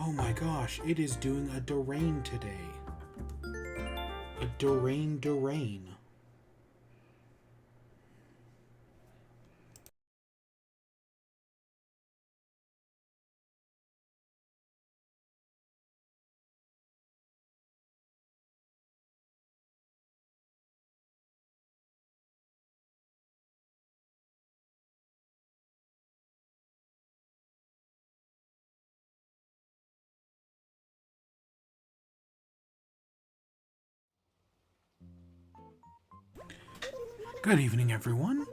Oh my gosh, it is doing a Dorain today. A Dorain. Good evening, everyone.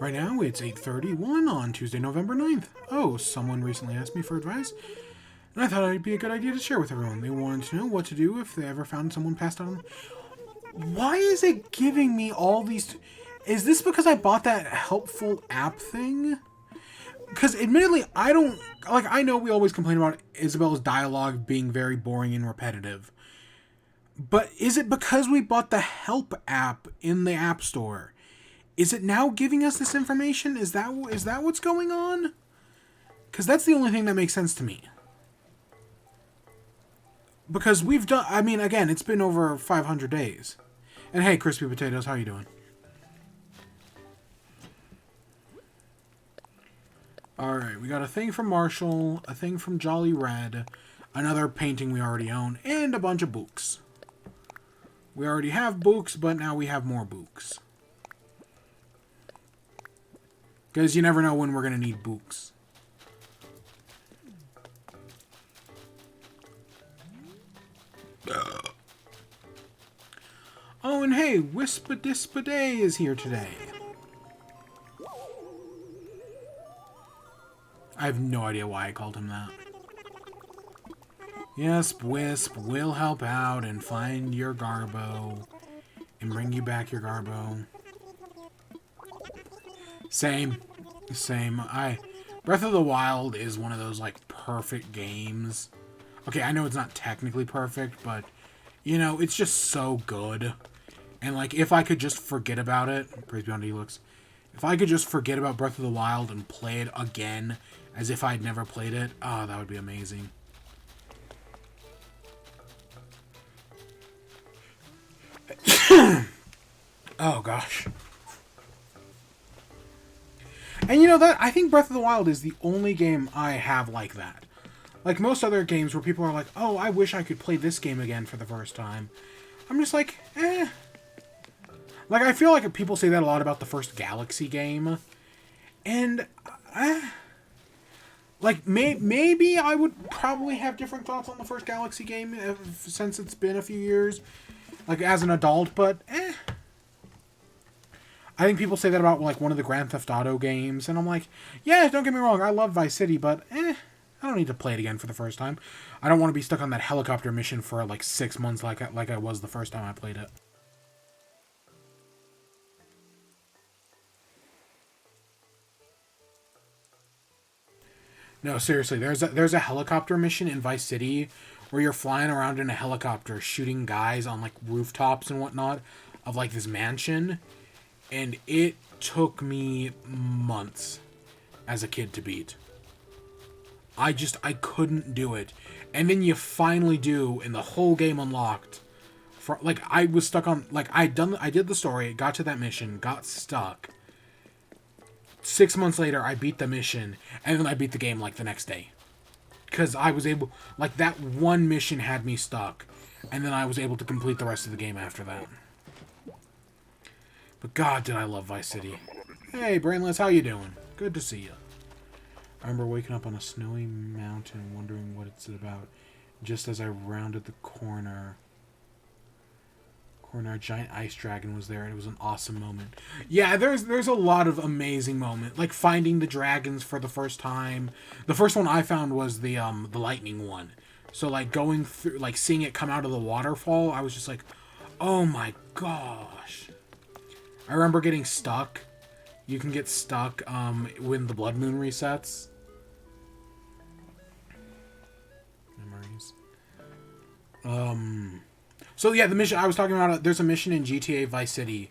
Right now, it's 8:31 on Tuesday, November 9th. Oh, someone recently asked me for advice, and I thought it'd be a good idea to share with everyone. They wanted to know what to do if they ever found someone passed out on them. Why is it giving me all these... Is this because I bought that helpful app thing? Because admittedly, I don't... Like, I know we always complain about Isabella's dialogue being very boring and repetitive. But is it because we bought the Help app in the App Store? Is it now giving us this information? Is that what's going on? Because that's the only thing that makes sense to me. Because we've done... I mean, again, it's been over 500 days. And hey, Crispy Potatoes, how you doing? Alright, we got a thing from Marshall, a thing from Jolly Red, another painting we already own, and a bunch of books. We already have books, but now we have more books. Because you never know when we're going to need books. Oh, and hey, Wispadispaday is here today. I have no idea why I called him that. Yes, Wisp will help out and find your Garbo. And bring you back your Garbo. Same. Breath of the Wild is one of those, like, perfect games. Okay, I know it's not technically perfect, but, you know, it's just so good. And, like, if I could just forget about it, praise be unto Helix, if I could just forget about Breath of the Wild and play it again as if I'd never played it, oh, that would be amazing. Oh, gosh. And you know that I think Breath of the Wild is the only game I have like that. Like most other games where people are like, "Oh, I wish I could play this game again for the first time." I'm just like, eh. Like I feel like people say that a lot about the first Galaxy game, and like maybe I would probably have different thoughts on the first Galaxy game since it's been a few years, like as an adult. But I think people say that about, like, one of the Grand Theft Auto games, and I'm like, yeah, don't get me wrong, I love Vice City, but, I don't need to play it again for the first time. I don't want to be stuck on that helicopter mission for, like, 6 months like I was the first time I played it. No, seriously, there's a helicopter mission in Vice City where you're flying around in a helicopter shooting guys on, like, rooftops and whatnot of, like, this mansion. And it took me months as a kid to beat. I couldn't do it. And then you finally do, and the whole game unlocked. For, like, I was stuck on, like, I did the story, got to that mission, got stuck. 6 months later, I beat the mission, and then I beat the game, like, the next day. Because I was able, like, that one mission had me stuck. And then I was able to complete the rest of the game after that. But God, did I love Vice City. Hey, Brainless, how you doing? Good to see you. I remember waking up on a snowy mountain wondering what it's about. Just as I rounded the corner, a giant ice dragon was there, and it was an awesome moment. Yeah, there's a lot of amazing moments. Like finding the dragons for the first time. The first one I found was the lightning one. So, like, going through, like, seeing it come out of the waterfall, I was just like, oh my gosh. I remember getting stuck. You can get stuck when the blood moon resets. Memories. So yeah, the mission I was talking about. There's a mission in GTA Vice City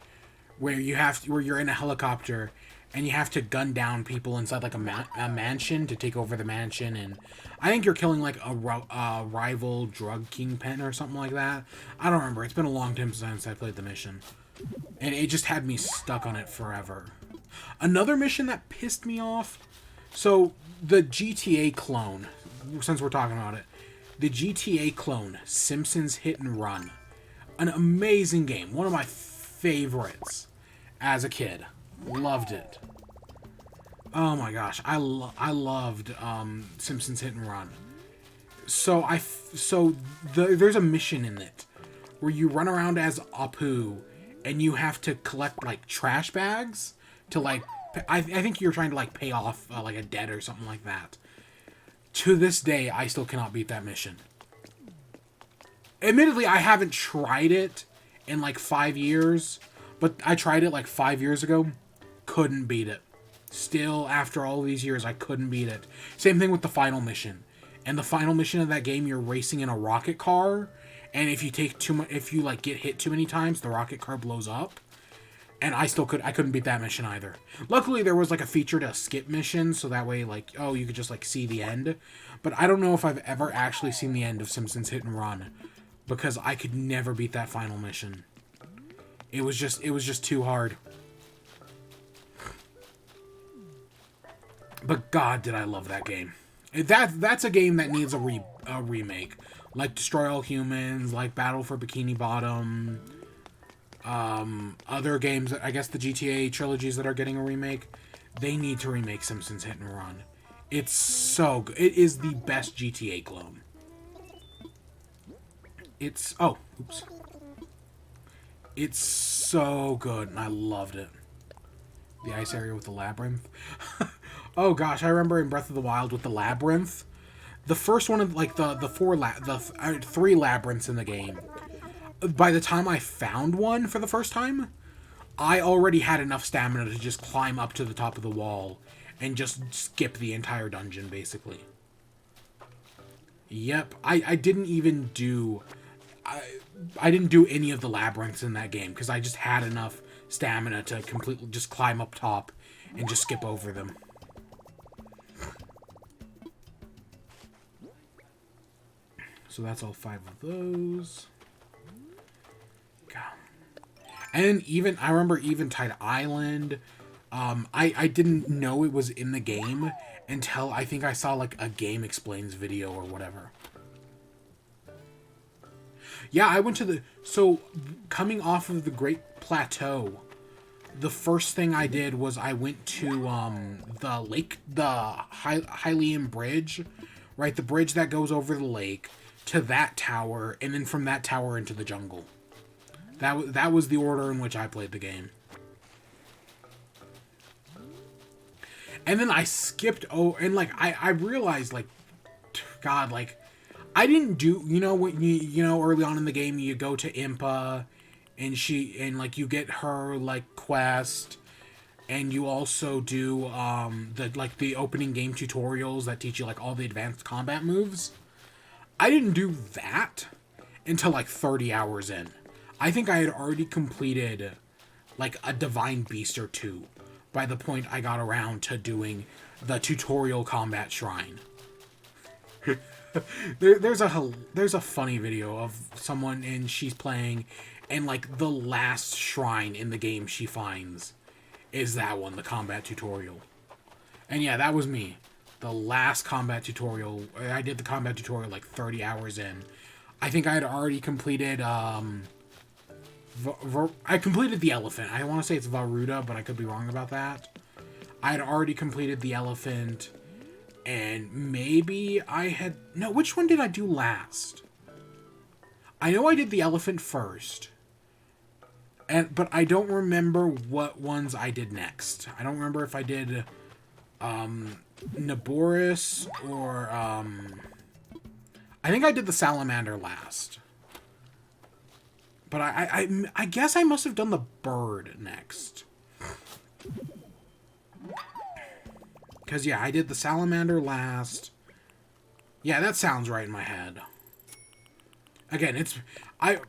where you're in a helicopter and you have to gun down people inside like a mansion to take over the mansion, and I think you're killing like a rival drug kingpin or something like that. I don't remember. It's been a long time since I played the mission, and it just had me stuck on it forever. Another mission that pissed me off, so the GTA clone, since we're talking about it, the GTA clone, Simpsons Hit and Run, an amazing game, one of my favorites as a kid. Loved it. Oh my gosh, I loved Simpsons Hit and Run. So there's a mission in it where you run around as Apu and you have to collect like trash bags to like I think you're trying to like pay off like a debt or something like that. To this day, I still cannot beat that mission. Admittedly, I haven't tried it in like 5 years, but I tried it like 5 years ago. Couldn't beat it. Still, after all these years, I couldn't beat it. Same thing with the final mission. And the final mission of that game, you're racing in a rocket car, and if you take too much, if you like get hit too many times, the rocket car blows up. And I couldn't beat that mission either. Luckily, there was like a feature to skip missions, so that way, like, oh, you could just like see the end. But I don't know if I've ever actually seen the end of Simpsons Hit and Run, because I could never beat that final mission. It was just too hard. But God, did I love that game. That's a game that needs a remake. Like Destroy All Humans, like Battle for Bikini Bottom, other games, I guess the GTA trilogies that are getting a remake, they need to remake Simpsons Hit and Run. It's so good. It is the best GTA clone. It's so good, and I loved it. The ice area with the labyrinth. Oh gosh, I remember in Breath of the Wild with the labyrinth. The first one of like the three labyrinths in the game. By the time I found one for the first time, I already had enough stamina to just climb up to the top of the wall and just skip the entire dungeon, basically. Yep, I didn't even do... I didn't do any of the labyrinths in that game, because I just had enough stamina to completely just climb up top and just skip over them. So that's all 5 of those. And even, I remember Eventide Island. I didn't know it was in the game until I think I saw like a Game Explains video or whatever. Yeah, I went to the... So, coming off of the Great Plateau, the first thing I did was I went to the lake, the Hylian Bridge, right? The bridge that goes over the lake, to that tower, and then from that tower into the jungle. That was the order in which I played the game. And then I skipped and like I realized, like, God, like, I didn't do, you know what, you know, early on in the game you go to Impa and like you get her like quest, and you also do the opening game tutorials that teach you like all the advanced combat moves. I didn't do that until like 30 hours in. I think I had already completed like a Divine Beast or two by the point I got around to doing the tutorial combat shrine. There's a funny video of someone, and she's playing, and like the last shrine in the game she finds is that one, the combat tutorial. And yeah, that was me. The last combat tutorial, I did the combat tutorial like 30 hours in. I think I had already completed, I completed the elephant. I want to say it's Varuda, but I could be wrong about that. I had already completed the elephant, and maybe I had... No, which one did I do last? I know I did the elephant first, but I don't remember what ones I did next. I don't remember if I did Naboris or... I think I did the salamander last. But I guess I must have done the bird next. Because, yeah, I did the salamander last. Yeah, that sounds right in my head. Again, I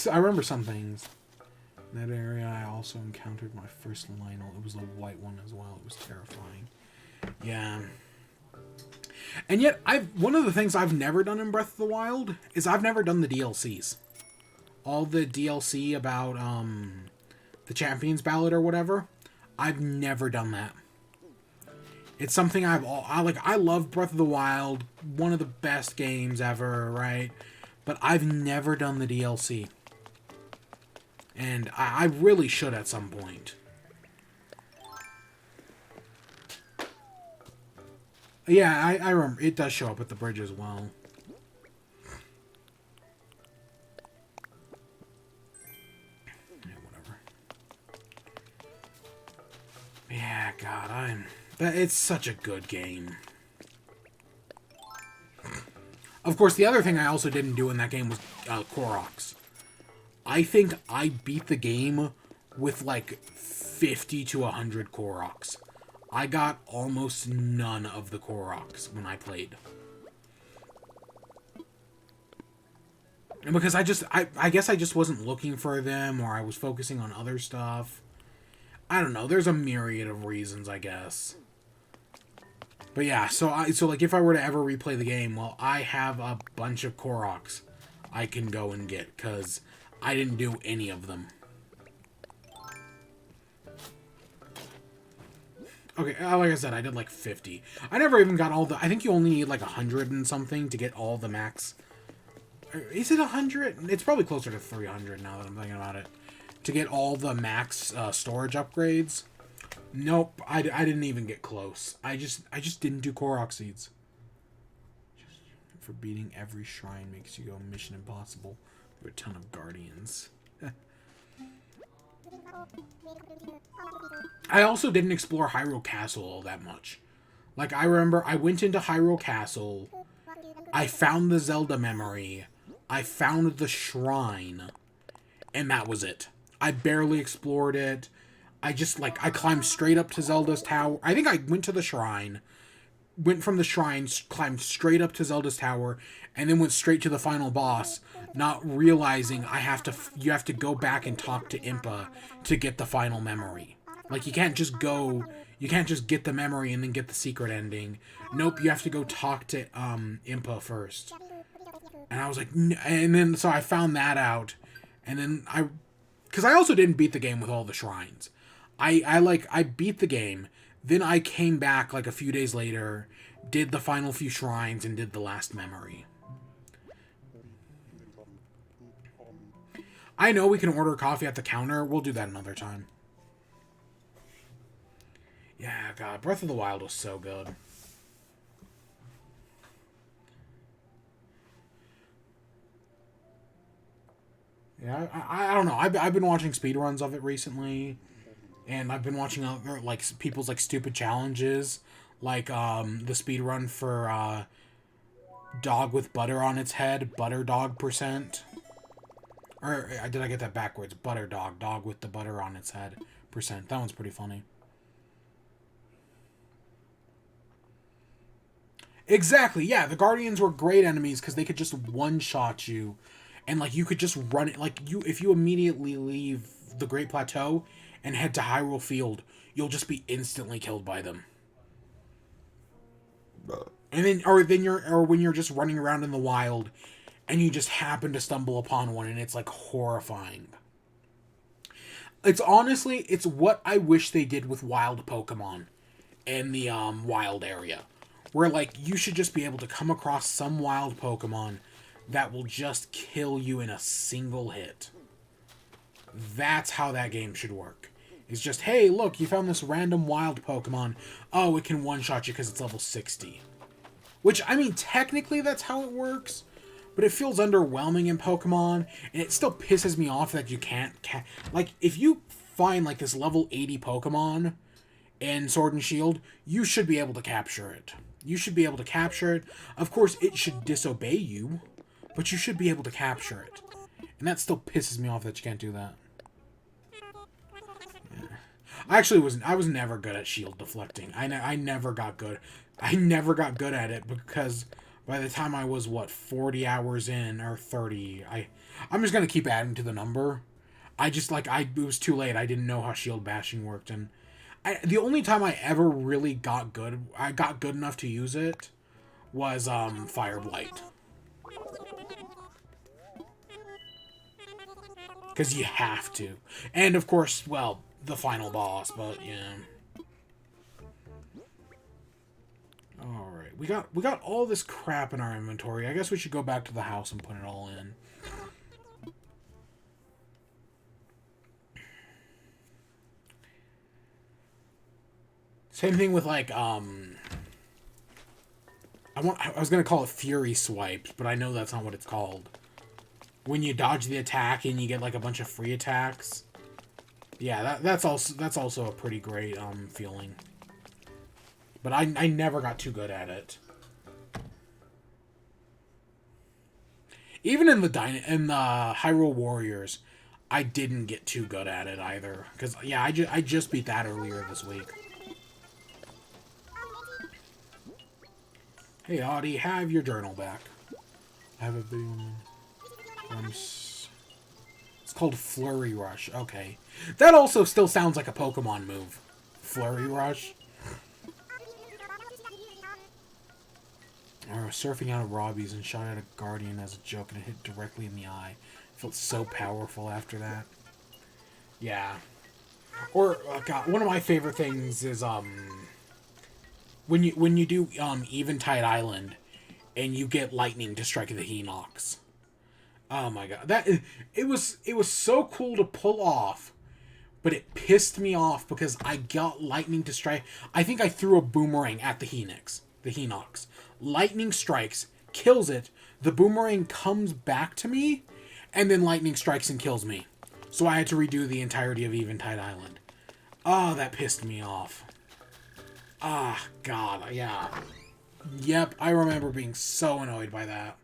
remember some things. In that area, I also encountered my first Lionel. It was a white one as well. It was terrifying. Yeah. And yet, one of the things I've never done in Breath of the Wild is I've never done the DLCs. All the DLC about the Champions Ballad or whatever, I've never done that. It's something I love Breath of the Wild, one of the best games ever, right? But I've never done the DLC. And I really should at some point. Yeah, I remember. It does show up at the bridge as well. Yeah, whatever. Yeah, God, it's such a good game. Of course, the other thing I also didn't do in that game was Koroks. I think I beat the game with like 50 to 100 Koroks. I got almost none of the Koroks when I played. And because I guess I just wasn't looking for them, or I was focusing on other stuff. I don't know, there's a myriad of reasons, I guess. But yeah, so like if I were to ever replay the game, well, I have a bunch of Koroks I can go and get, because I didn't do any of them. Okay, like I said, I did like 50. I never even got all the... I think you only need like 100 and something to get all the max... Is it 100? It's probably closer to 300 now that I'm thinking about it. To get all the max storage upgrades. Nope, I didn't even get close. I just didn't do Korok seeds. For beating every shrine makes you go Mission Impossible with a ton of guardians. I also didn't explore Hyrule Castle all that much. Like, I remember I went into Hyrule Castle, I found the Zelda memory, I found the shrine, and that was it. I barely explored it. I climbed straight up to Zelda's tower. I think I went to the shrine, went from the shrine, climbed straight up to Zelda's tower, and then went straight to the final boss, not realizing you have to go back and talk to Impa to get the final memory. Like, you can't just get the memory and then get the secret ending. Nope, you have to go talk to Impa first. And I was like, and then so I found that out, and then because I also didn't beat the game with all the shrines. I beat the game, then I came back like a few days later, did the final few shrines, and did the last memory. I know we can order coffee at the counter. We'll do that another time. Yeah, God, Breath of the Wild was so good. Yeah, I don't know. I've been watching speedruns of it recently, and I've been watching other, like, people's, like, stupid challenges, like, the speedrun for, dog with butter on its head, butter dog %. Or, did I get that backwards? Butter dog, dog with the butter on its head %. That one's pretty funny. Exactly, yeah, the Guardians were great enemies because they could just one-shot you. And, like, you could just run it, like, if you immediately leave the Great Plateau and head to Hyrule Field, you'll just be instantly killed by them. And then, or when you're just running around in the wild, and you just happen to stumble upon one, and it's, like, horrifying. It's honestly, it's what I wish they did with wild Pokemon in the, wild area. Where, like, you should just be able to come across some wild Pokemon that will just kill you in a single hit. That's how that game should work. It's just, hey, look, you found this random wild Pokemon. Oh, it can one-shot you because it's level 60. Which, I mean, technically that's how it works, but it feels underwhelming in Pokemon, and it still pisses me off that you can't... like, if you find, like, this level 80 Pokemon in Sword and Shield, you should be able to capture it. You should be able to capture it. Of course, it should disobey you, but you should be able to capture it. And that still pisses me off that you can't do that. Yeah. I was never good at shield deflecting. I never got good. I never got good at it because by the time I was, 40 hours in, or 30, I'm just going to keep adding to the number. I just, like, it was too late. I didn't know how shield bashing worked, and the only time I ever really got good enough to use it was, Fire Blight. Because you have to. And, of course, well, the final boss, but, yeah. Alright, we got all this crap in our inventory. I guess we should go back to the house and put it all in. Same thing with, like, I was gonna call it Fury Swipes, but I know that's not what it's called. When you dodge the attack and you get, like, a bunch of free attacks. Yeah, that's also a pretty great, feeling. But I never got too good at it. Even in the Hyrule Warriors, I didn't get too good at it either. Because, yeah, I just beat that earlier this week. Hey, Audie, have your journal back. I have a video. It's called Flurry Rush. Okay. That also still sounds like a Pokemon move. Flurry Rush. I was surfing out of Robbie's and shot at a Guardian as a joke and it hit directly in the eye. Felt so powerful after that. Yeah. Or, God, one of my favorite things is, when you do, Eventide Island, and you get lightning to strike the Hinox. Oh my god. It was so cool to pull off, but it pissed me off because I got lightning to strike. I think I threw a boomerang at the Hinox. Lightning strikes, kills it, the boomerang comes back to me, and then lightning strikes and kills me. So I had to redo the entirety of Eventide Island. Oh, that pissed me off. Ah, God, yeah. Yep, I remember being so annoyed by that.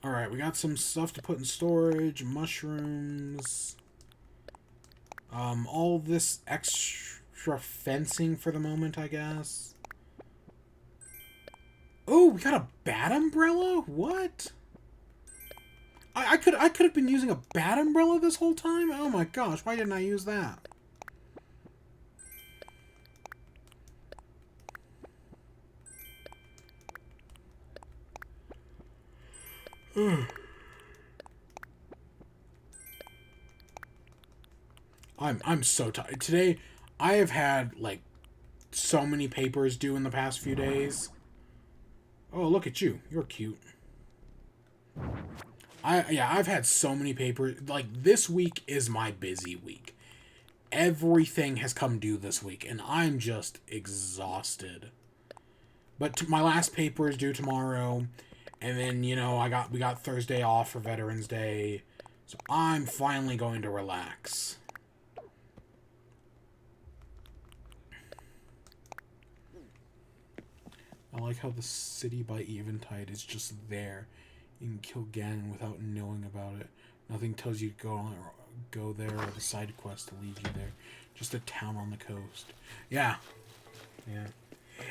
Alright, we got some stuff to put in storage, mushrooms, all this extra fencing for the moment, I guess. Oh, we got a bat umbrella? What? I could have been using a bat umbrella this whole time? Oh my gosh, why didn't I use that? I'm so tired. Today, I have had, like, so many papers due in the past few days. Oh, look at you. You're cute. I've had so many papers. Like, this week is my busy week. Everything has come due this week, and I'm just exhausted. But my last paper is due tomorrow, and then, you know, we got Thursday off for Veterans Day, so I'm finally going to relax. I like how the city by Eventide is just there. You can kill Ganon without knowing about it. Nothing tells you to go there or the side quest to lead you there. Just a town on the coast. Yeah. Yeah.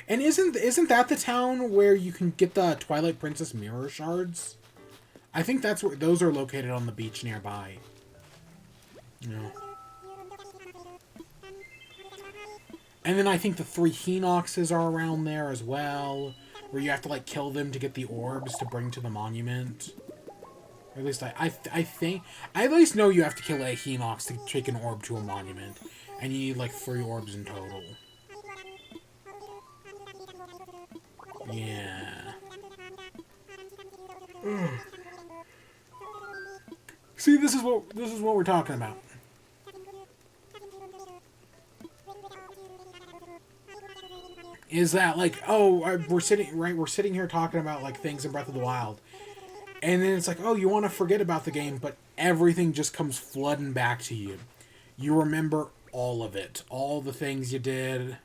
And isn't that the town where you can get the Twilight Princess mirror shards? I think that's where those are located, on the beach nearby. Yeah. And then I think the 3 Hinoxes are around there as well, where you have to, like, kill them to get the orbs to bring to the monument. Or at least I think... I at least know you have to kill a Hinox to take an orb to a monument. And you need, like, 3 orbs in total. Yeah. See, this is what we're talking about. Is that, like, oh, we're sitting here talking about, like, things in Breath of the Wild, and then it's like, oh, you want to forget about the game, but everything just comes flooding back to you. You remember all of it, all the things you did.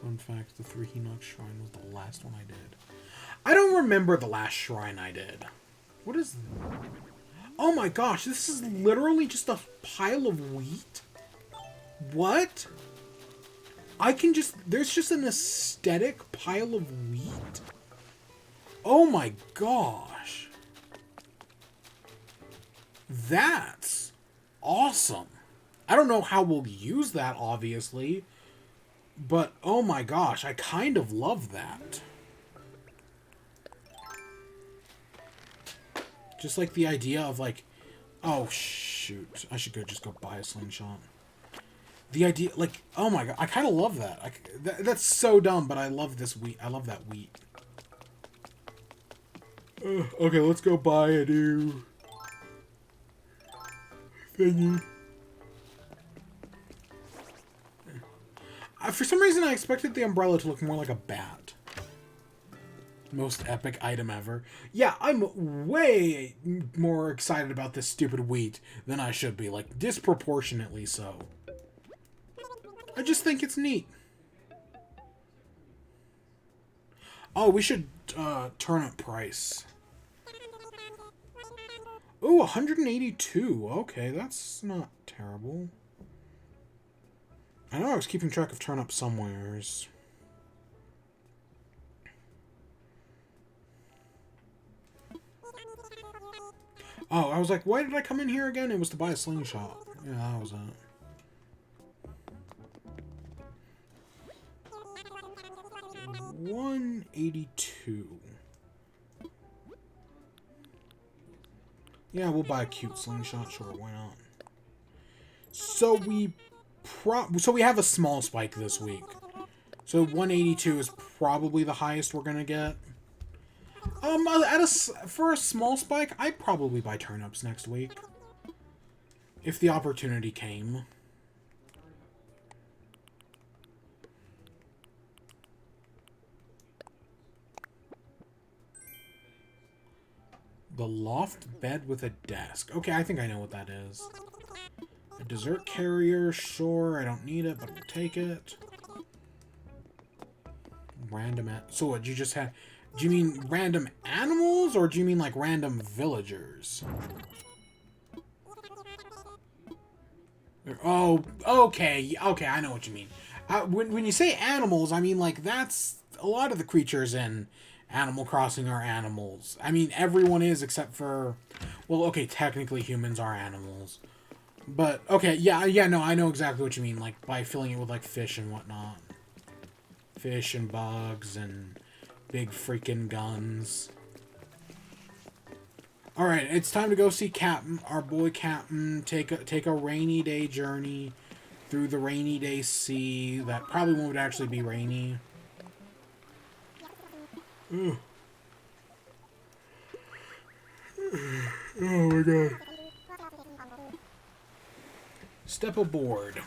Fun fact: the 3 Hinox Shrine was the last one I did. I don't remember the last shrine I did. What is? Oh my gosh! This is literally just a pile of wheat. What? There's just an aesthetic pile of wheat. Oh my gosh. That's awesome. I don't know how we'll use that, obviously. But, oh my gosh, I kind of love that. Just like the idea of like, oh shoot, I should just go buy a slingshot. The idea, like, oh my god, I kind of love that. That's so dumb, but I love this wheat. I love that wheat. Okay, let's go buy a new thingy. For some reason, I expected the umbrella to look more like a bat. Most epic item ever. Yeah, I'm way more excited about this stupid wheat than I should be. Like, disproportionately so. I just think it's neat. Oh, we should turn up price. Ooh, 182. Okay, that's not terrible. I know I was keeping track of turn up somewheres. Oh, I was like, why did I come in here again? It was to buy a slingshot. Yeah, that was it. $182. Yeah, we'll buy a cute slingshot. Sure, why not? So we have a small spike this week. So 182 is probably the highest we're gonna get. For a small spike, I'd probably buy turnips next week. If the opportunity came. The loft bed with a desk. Okay, I think I know what that is. A dessert carrier, sure, I don't need it, but we'll take it. So what, you just have... Do you mean random animals, or do you mean like random villagers? Oh, okay, I know what you mean. When you say animals, I mean like that's... A lot of the creatures in Animal Crossing are animals. I mean, everyone is except for... Well, okay, technically humans are animals. But, okay, yeah, no, I know exactly what you mean. Like, by filling it with, like, fish and whatnot. Fish and bugs and big freaking guns. Alright, it's time to go see Captain, our boy Captain, take a rainy day journey through the rainy day sea that probably won't actually be rainy. Ugh. Oh my god. Step aboard.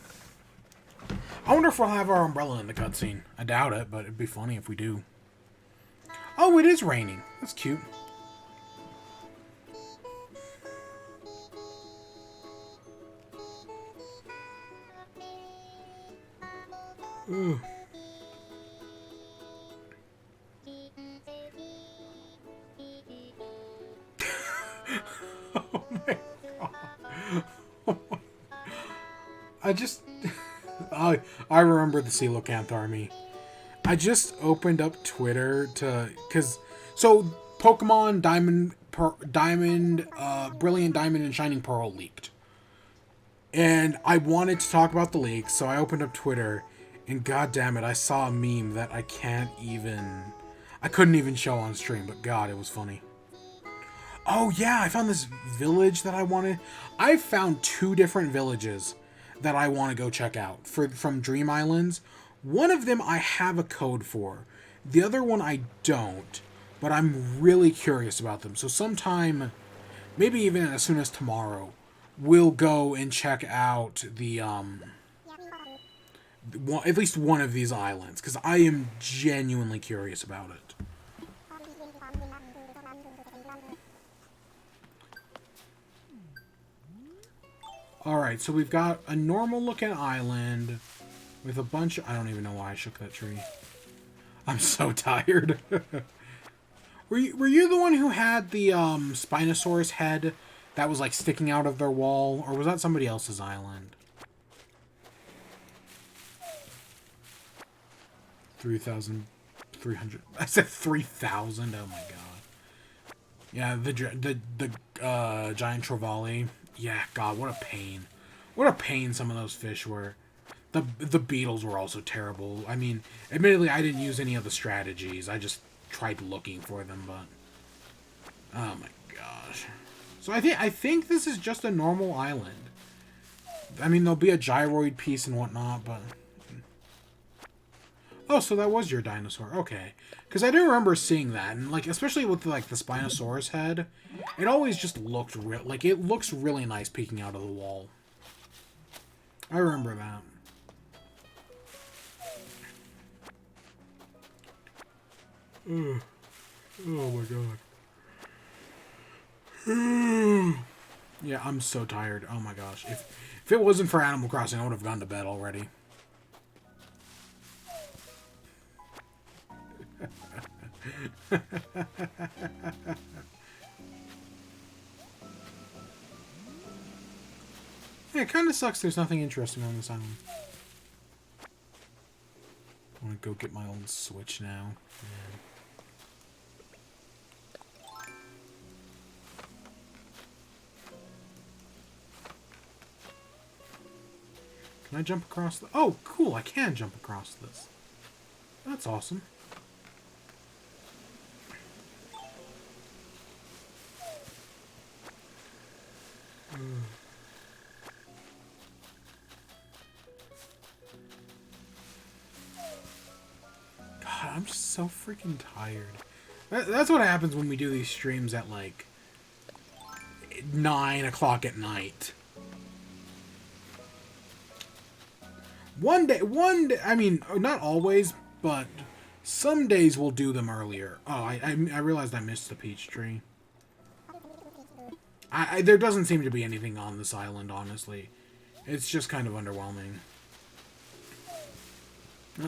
I wonder if we'll have our umbrella in the cutscene. I doubt it, but it'd be funny if we do. Oh, it is raining. That's cute. Ooh. Oh my god. I remember the Coelacanth army. I just opened up Twitter so Pokemon Brilliant Diamond and Shining Pearl leaked. And I wanted to talk about the leaks, so I opened up Twitter, and god damn it, I saw a meme that I couldn't even show on stream, but god, it was funny. Oh yeah, I found this village that I wanted. I found 2 different villages that I want to go check out from Dream Islands. One of them I have a code for. The other one I don't, but I'm really curious about them. So sometime, maybe even as soon as tomorrow, we'll go and check out the at least one of these islands, because I am genuinely curious about it. Alright, so we've got a normal looking island with a bunch of... I don't even know why I shook that tree. I'm so tired. Were you the one who had the Spinosaurus head that was like sticking out of their wall? Or was that somebody else's island? 3,300. I said 3,000. Oh my god. Yeah, the giant trevally. Yeah, God, what a pain. What a pain some of those fish were. The beetles were also terrible. I mean, admittedly, I didn't use any of the strategies. I just tried looking for them, but oh my gosh. So I think this is just a normal island. I mean, there'll be a gyroid piece and whatnot, but oh, so that was your dinosaur. Okay. Because I do remember seeing that, and like especially with like the Spinosaurus head, it always just looked like it looks really nice peeking out of the wall. I remember that. Oh my god. Yeah, I'm so tired. Oh my gosh. If it wasn't for Animal Crossing, I would have gone to bed already. Yeah, it kind of sucks there's nothing interesting on this island. I want to go get my old Switch now. Yeah. Can I jump across the... Oh, cool, I can jump across this. That's awesome. God, I'm just so freaking tired. That's what happens when we do these streams at like 9 o'clock at night. One day, I mean, not always, but some days we'll do them earlier. Oh, I realized I missed the peach tree. There doesn't seem to be anything on this island, honestly. It's just kind of underwhelming.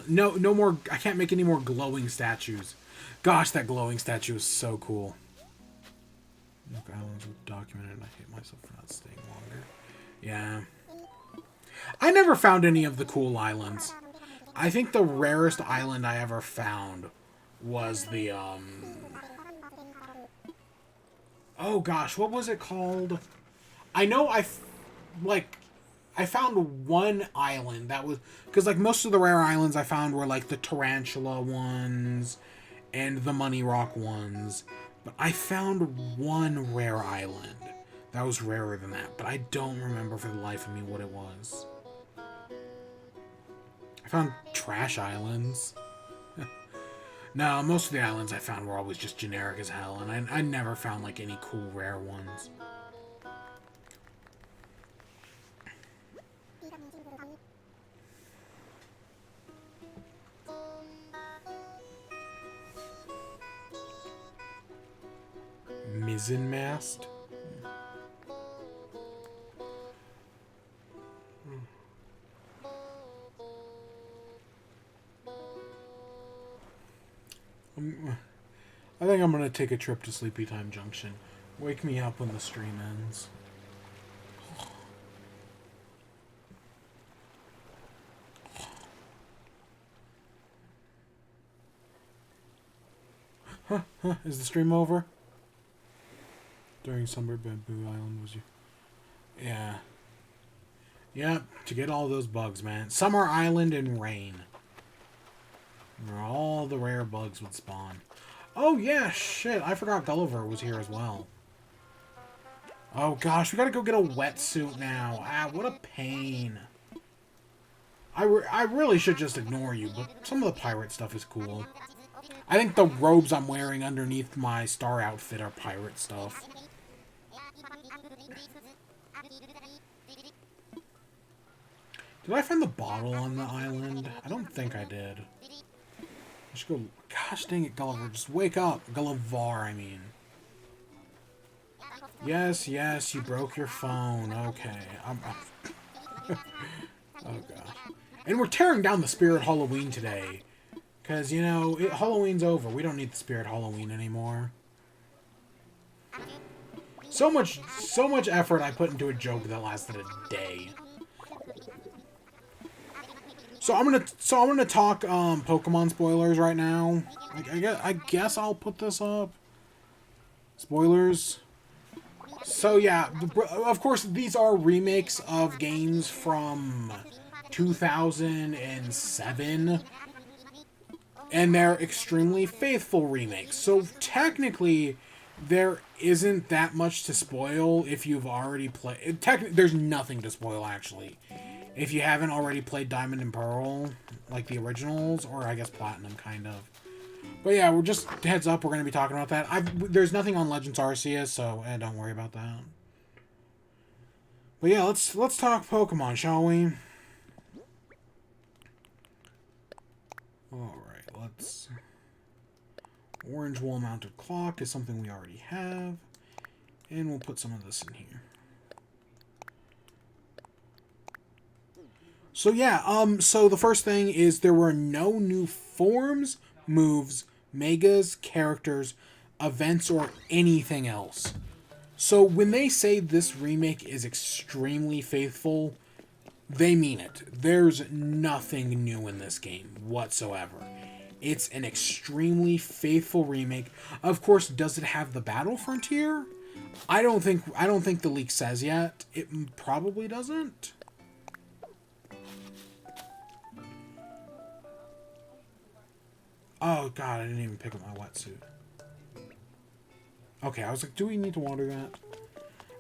No more, I can't make any more glowing statues. Gosh, that glowing statue is so cool. Nook Islands were documented, and I hate myself for not staying longer. Yeah. I never found any of the cool islands. I think the rarest island I ever found was the, oh gosh, what was it called? I know I found one island that was... Because, like, most of the rare islands I found were, like, the Tarantula ones and the Money Rock ones. But I found one rare island that was rarer than that. But I don't remember for the life of me what it was. I found trash islands. No, most of the islands I found were always just generic as hell. And I never found, like, any cool rare ones. Mizzen mast. I think I'm gonna take a trip to Sleepy Time Junction. Wake me up when the stream ends. Huh? Is the stream over? During summer, Bamboo Island was you. Yeah. Yep, to get all those bugs, man. Summer Island and rain. Where all the rare bugs would spawn. Oh, yeah, shit. I forgot Gulliver was here as well. Oh, gosh, we gotta go get a wetsuit now. Ah, what a pain. I really should just ignore you, but some of the pirate stuff is cool. I think the robes I'm wearing underneath my star outfit are pirate stuff. Did I find the bottle on the island? I don't think I did. I should go... Gosh dang it, Gulliver. Just wake up. Gulliver, I mean. Yes, yes, you broke your phone. Okay. Oh, gosh. And we're tearing down the Spirit Halloween today. Because, you know, Halloween's over. We don't need the Spirit Halloween anymore. So much effort I put into a joke that lasted a day. So I'm gonna talk Pokemon spoilers right now. I guess I'll put this up. Spoilers. So yeah, of course these are remakes of games from 2007, and they're extremely faithful remakes. So technically, there isn't that much to spoil if you've already played. Technically, there's nothing to spoil actually. If you haven't already played Diamond and Pearl, like the originals, or I guess Platinum, kind of. But yeah, we're just heads up. We're going to be talking about that. There's nothing on Legends Arceus, so don't worry about that. But yeah, let's talk Pokemon, shall we? All right, let's. Orange wall-mounted clock is something we already have, and we'll put some of this in here. So yeah, so the first thing is there were no new forms, moves, megas, characters, events, or anything else. So when they say this remake is extremely faithful, they mean it. There's nothing new in this game whatsoever. It's an extremely faithful remake. Of course, does it have the battle frontier? I don't think the leak says yet. It probably doesn't. Oh god, I didn't even pick up my wetsuit. Okay, I was like, do we need to water that?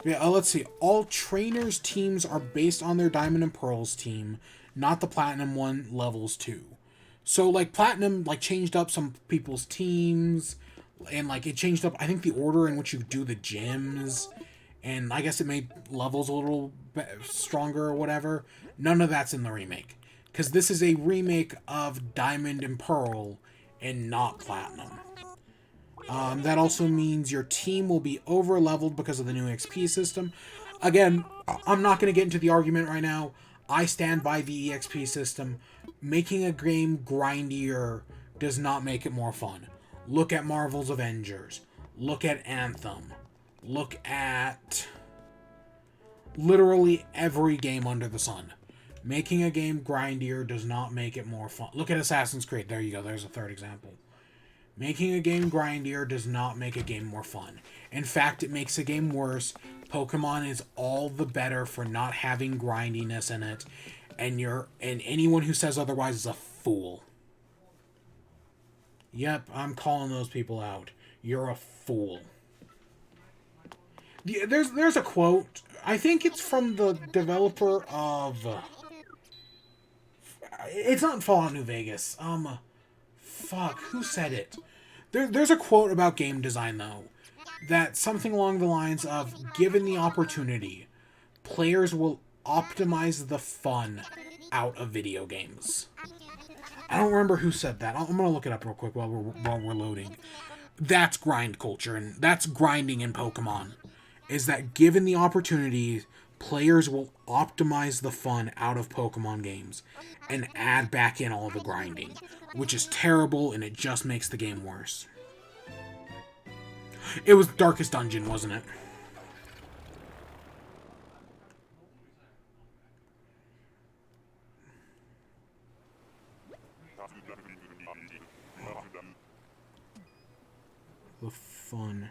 Yeah, let's see. All trainers' teams are based on their Diamond and Pearls team, not the Platinum one levels 2. So, like, Platinum, like, changed up some people's teams, and, like, it changed up, I think, the order in which you do the gyms, and I guess it made levels a little stronger or whatever. None of that's in the remake. Because this is a remake of Diamond and Pearl, and not Platinum. That also means your team will be over-leveled because of the new XP system. Again, I'm not going to get into the argument right now. I stand by the EXP system. Making a game grindier does not make it more fun. Look at Marvel's Avengers. Look at Anthem. Look at literally every game under the sun. Making a game grindier does not make it more fun. Look at Assassin's Creed. There you go. There's a third example. Making a game grindier does not make a game more fun. In fact, it makes a game worse. Pokemon is all the better for not having grindiness in it, and anyone who says otherwise is a fool. Yep, I'm calling those people out. You're a fool. There's a quote. I think it's from the developer of. It's not Fallout New Vegas. Fuck, who said it? There's a quote about game design, though, that something along the lines of, given the opportunity, players will optimize the fun out of video games. I don't remember who said that. I'm gonna look it up real quick while we're loading. That's grind culture, and that's grinding in Pokemon. Is that given the opportunity, players will optimize the fun out of Pokemon games and add back in all the grinding, which is terrible, and it just makes the game worse. It was Darkest Dungeon, wasn't it? The fun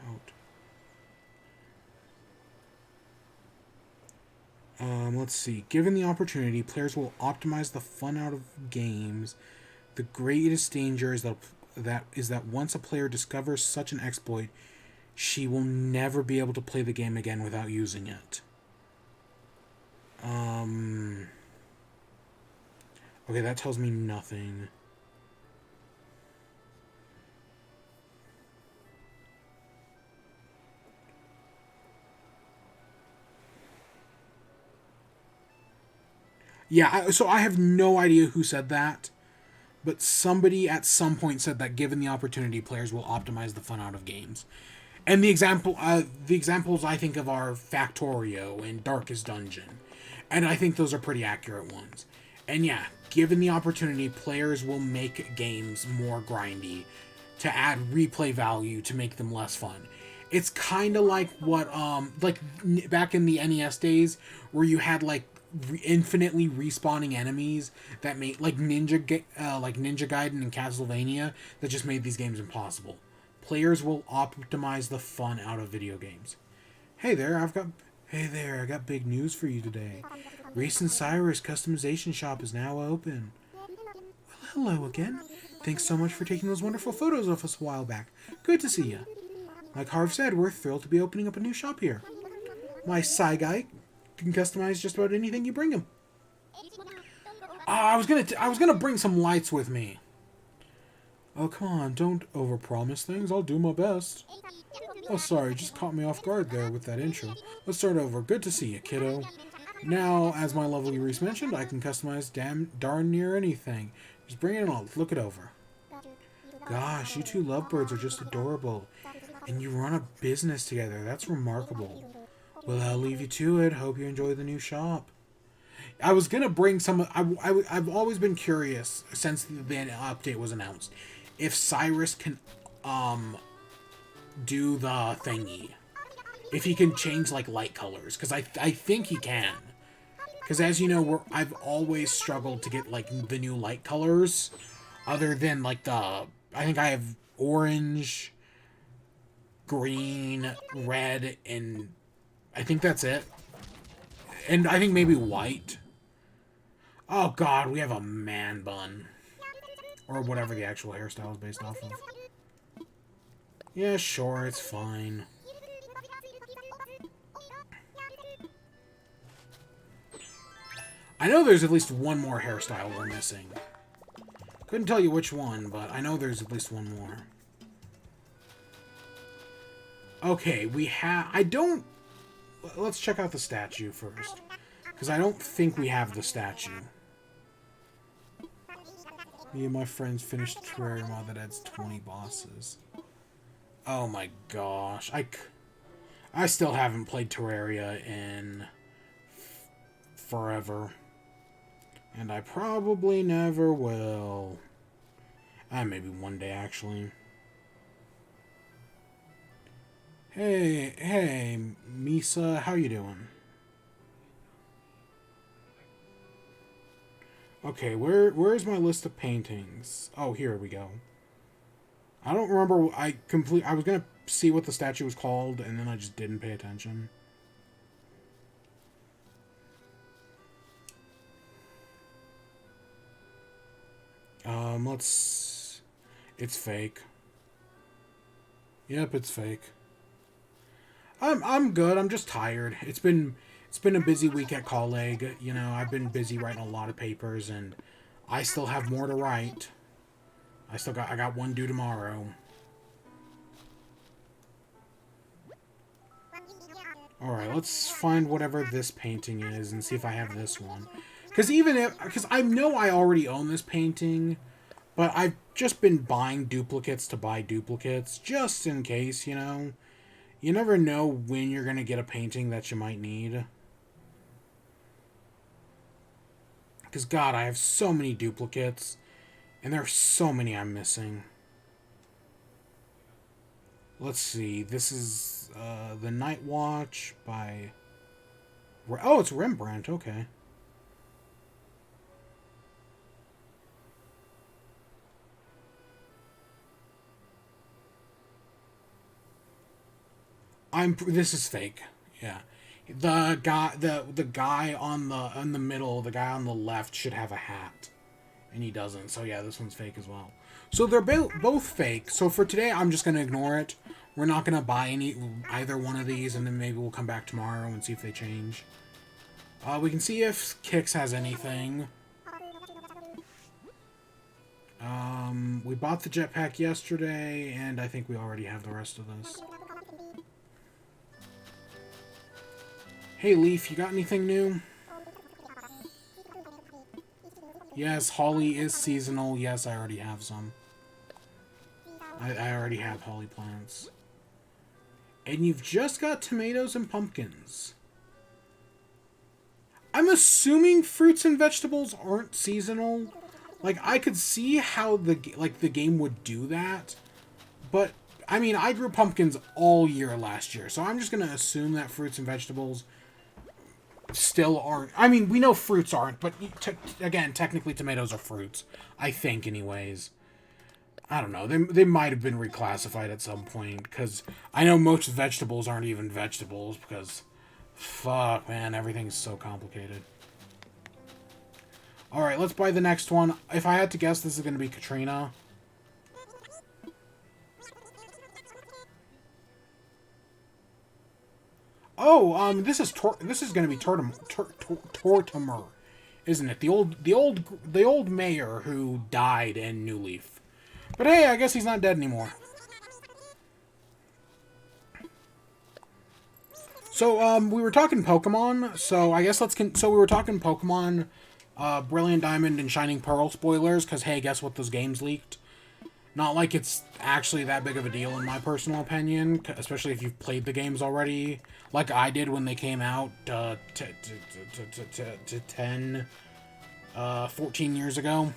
out. Let's see. Given the opportunity, players will optimize the fun out of games. The greatest danger is that once a player discovers such an exploit, she will never be able to play the game again without using it. Okay, that tells me nothing. Yeah, so I have no idea who said that, but somebody at some point said that given the opportunity, players will optimize the fun out of games. And the examples I think of are Factorio and Darkest Dungeon, and I think those are pretty accurate ones. And yeah, given the opportunity, players will make games more grindy to add replay value to make them less fun. It's kind of like what like back in the NES days where you had like infinitely respawning enemies that made like Ninja Gaiden and Castlevania that just made these games impossible. Players will optimize the fun out of video games. Hey there, I got big news for you today. Reese and Cyrus customization shop is now open. Well, hello again. Thanks so much for taking those wonderful photos of us a while back. Good to see you. Like Harv said, we're thrilled to be opening up a new shop here. My Psy guy can customize just about anything you bring him. I was gonna bring some lights with me. Oh, come on, don't overpromise things. I'll do my best. Oh, sorry, just caught me off guard there with that intro. Let's start over. Good to see you, kiddo. Now, as my lovely Reese mentioned, I can customize darn near anything. Just bring it on. Look it over. Gosh, you two lovebirds are just adorable. And you run a business together. That's remarkable. Well, I'll leave you to it. Hope you enjoy the new shop. I was going to bring some... I've always been curious since the update was announced. If Cyrus can do the thingy. If he can change, like, light colors. Because I think he can. Because as you know, I've always struggled to get, like, the new light colors. Other than, like, the... I think I have orange, green, red, and... I think that's it. And I think maybe white. Oh god, we have a man bun. Or whatever the actual hairstyle is based off of. Yeah, sure, it's fine. I know there's at least one more hairstyle we're missing. Couldn't tell you which one, but I know there's at least one more. Okay, let's check out the statue first. Because I don't think we have the statue. Me and my friends finished a Terraria mod that adds 20 bosses. Oh my gosh. I still haven't played Terraria in forever. And I probably never will. Maybe one day, actually. Hey, Misa, how you doing? Okay, where's my list of paintings? Oh, here we go. I don't remember. I was gonna see what the statue was called, and then I just didn't pay attention. It's fake. Yep, it's fake. I'm good. I'm just tired. It's been a busy week at Colleague. You know, I've been busy writing a lot of papers, and I still have more to write. I got one due tomorrow. Alright, let's find whatever this painting is and see if I have this one. Because I know I already own this painting, but I've just been buying duplicates to buy duplicates, just in case, you know. You never know when you're going to get a painting that you might need. Because, God, I have so many duplicates, and there are so many I'm missing. Let's see, this is The Night Watch by... Oh, it's Rembrandt, okay. This is fake. Yeah. The guy on the middle, the guy on the left should have a hat. And he doesn't. So yeah, this one's fake as well. So they're both fake. So for today, I'm just going to ignore it. We're not going to buy either one of these, and then maybe we'll come back tomorrow and see if they change. We can see if Kix has anything. We bought the jetpack yesterday, and I think we already have the rest of this. Hey, Leaf, you got anything new? Yes, holly is seasonal. Yes, I already have some. I already have holly plants. And you've just got tomatoes and pumpkins. I'm assuming fruits and vegetables aren't seasonal. Like, I could see how the game would do that. But, I mean, I grew pumpkins all year last year. So I'm just going to assume that fruits and vegetables still aren't. I mean, we know fruits aren't, but again, technically tomatoes are fruits. I think, anyways. I don't know. They might have been reclassified at some point, because I know most vegetables aren't even vegetables, because fuck, man, everything's so complicated. Alright, let's buy the next one. If I had to guess, this is going to be Katrina. Oh, this is going to be Tortimer, isn't it? The old mayor who died in New Leaf. But hey, I guess he's not dead anymore. So, we were talking Pokemon, so I guess so we were talking Pokemon, Brilliant Diamond and Shining Pearl spoilers, because hey, guess what, those games leaked? Not like it's actually that big of a deal in my personal opinion, especially if you've played the games already, like I did when they came out 14 years ago.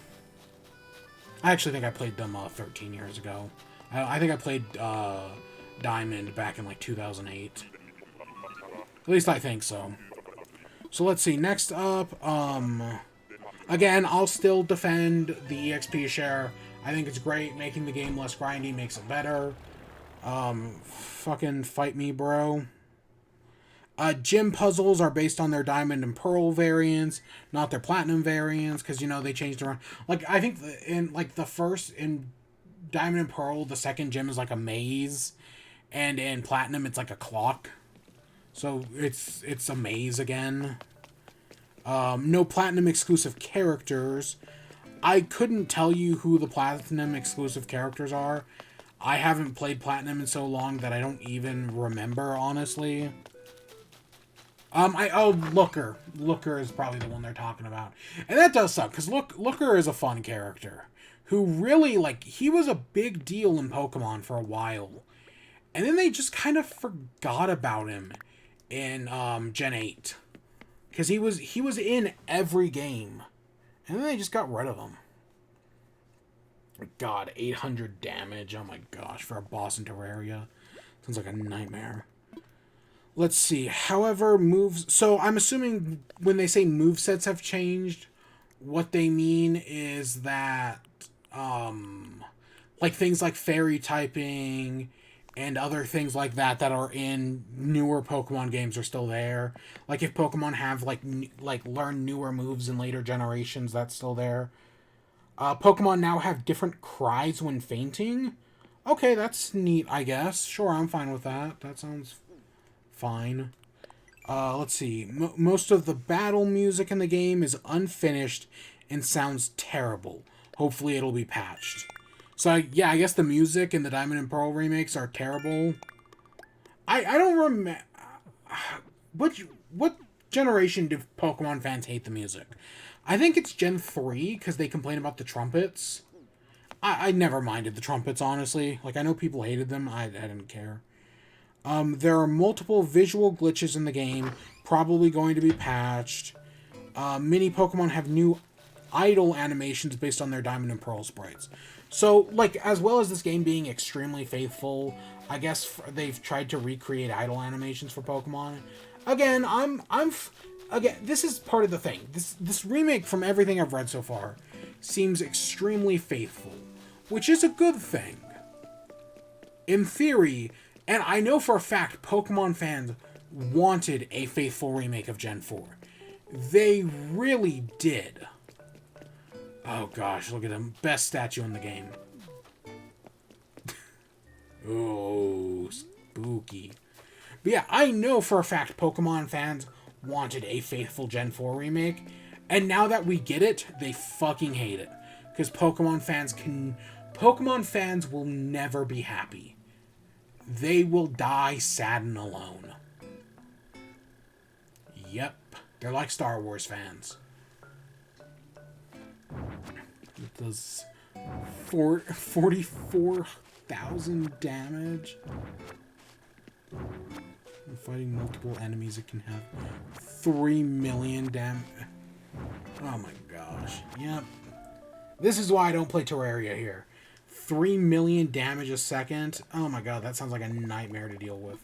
I actually think I played them 13 years ago. I think I played Diamond back in like 2008. At least I think so. So let's see. Next up, again, I'll still defend the EXP share. I think it's great. Making the game less grindy makes it better. Fucking fight me, bro. Gym puzzles are based on their Diamond and Pearl variants, not their Platinum variants, because, you know, they changed around. Like, I think in Diamond and Pearl, the second gym is like a maze, and in Platinum, it's like a clock. So, it's a maze again. No Platinum exclusive characters. I couldn't tell you who the Platinum exclusive characters are. I haven't played Platinum in so long that I don't even remember, honestly. Looker. Looker is probably the one they're talking about. And that does suck, because Looker is a fun character. Who really, like, he was a big deal in Pokemon for a while. And then they just kind of forgot about him in, Gen 8. Because he was in every game. And then they just got rid of him. God, 800 damage. Oh my gosh, for a boss in Terraria. Sounds like a nightmare. Let's see. However, moves... So, I'm assuming when they say movesets have changed, what they mean is that, like, things like fairy typing and other things like that that are in newer Pokemon games are still there. Like, if Pokemon have, like learn newer moves in later generations, that's still there. Pokemon now have different cries when fainting. Okay, that's neat, I guess. Sure, I'm fine with that. That sounds fine. Let's see. Most of the battle music in the game is unfinished and sounds terrible. Hopefully it'll be patched. So, yeah, I guess the music in the Diamond and Pearl remakes are terrible. I don't remember... What generation do Pokemon fans hate the music? I think it's Gen 3, because they complain about the trumpets. I never minded the trumpets, honestly. Like, I know people hated them. I didn't care. There are multiple visual glitches in the game, probably going to be patched. Many Pokemon have new idle animations based on their Diamond and Pearl sprites. So, like, as well as this game being extremely faithful, I guess they've tried to recreate idle animations for Pokemon. Again, again, this is part of the thing. This remake, from everything I've read so far, seems extremely faithful, which is a good thing. In theory, and I know for a fact Pokemon fans wanted a faithful remake of Gen 4. They really did. Oh gosh, look at him. Best statue in the game. Oh, spooky. But yeah, I know for a fact Pokemon fans wanted a faithful Gen 4 remake. And now that we get it, they fucking hate it. Because Pokemon fans will never be happy. They will die sad and alone. Yep. They're like Star Wars fans. It does 44,000 damage. When fighting multiple enemies, it can have 3 million damage. Oh my gosh. Yep. This is why I don't play Terraria here. 3 million damage a second. Oh my god, that sounds like a nightmare to deal with.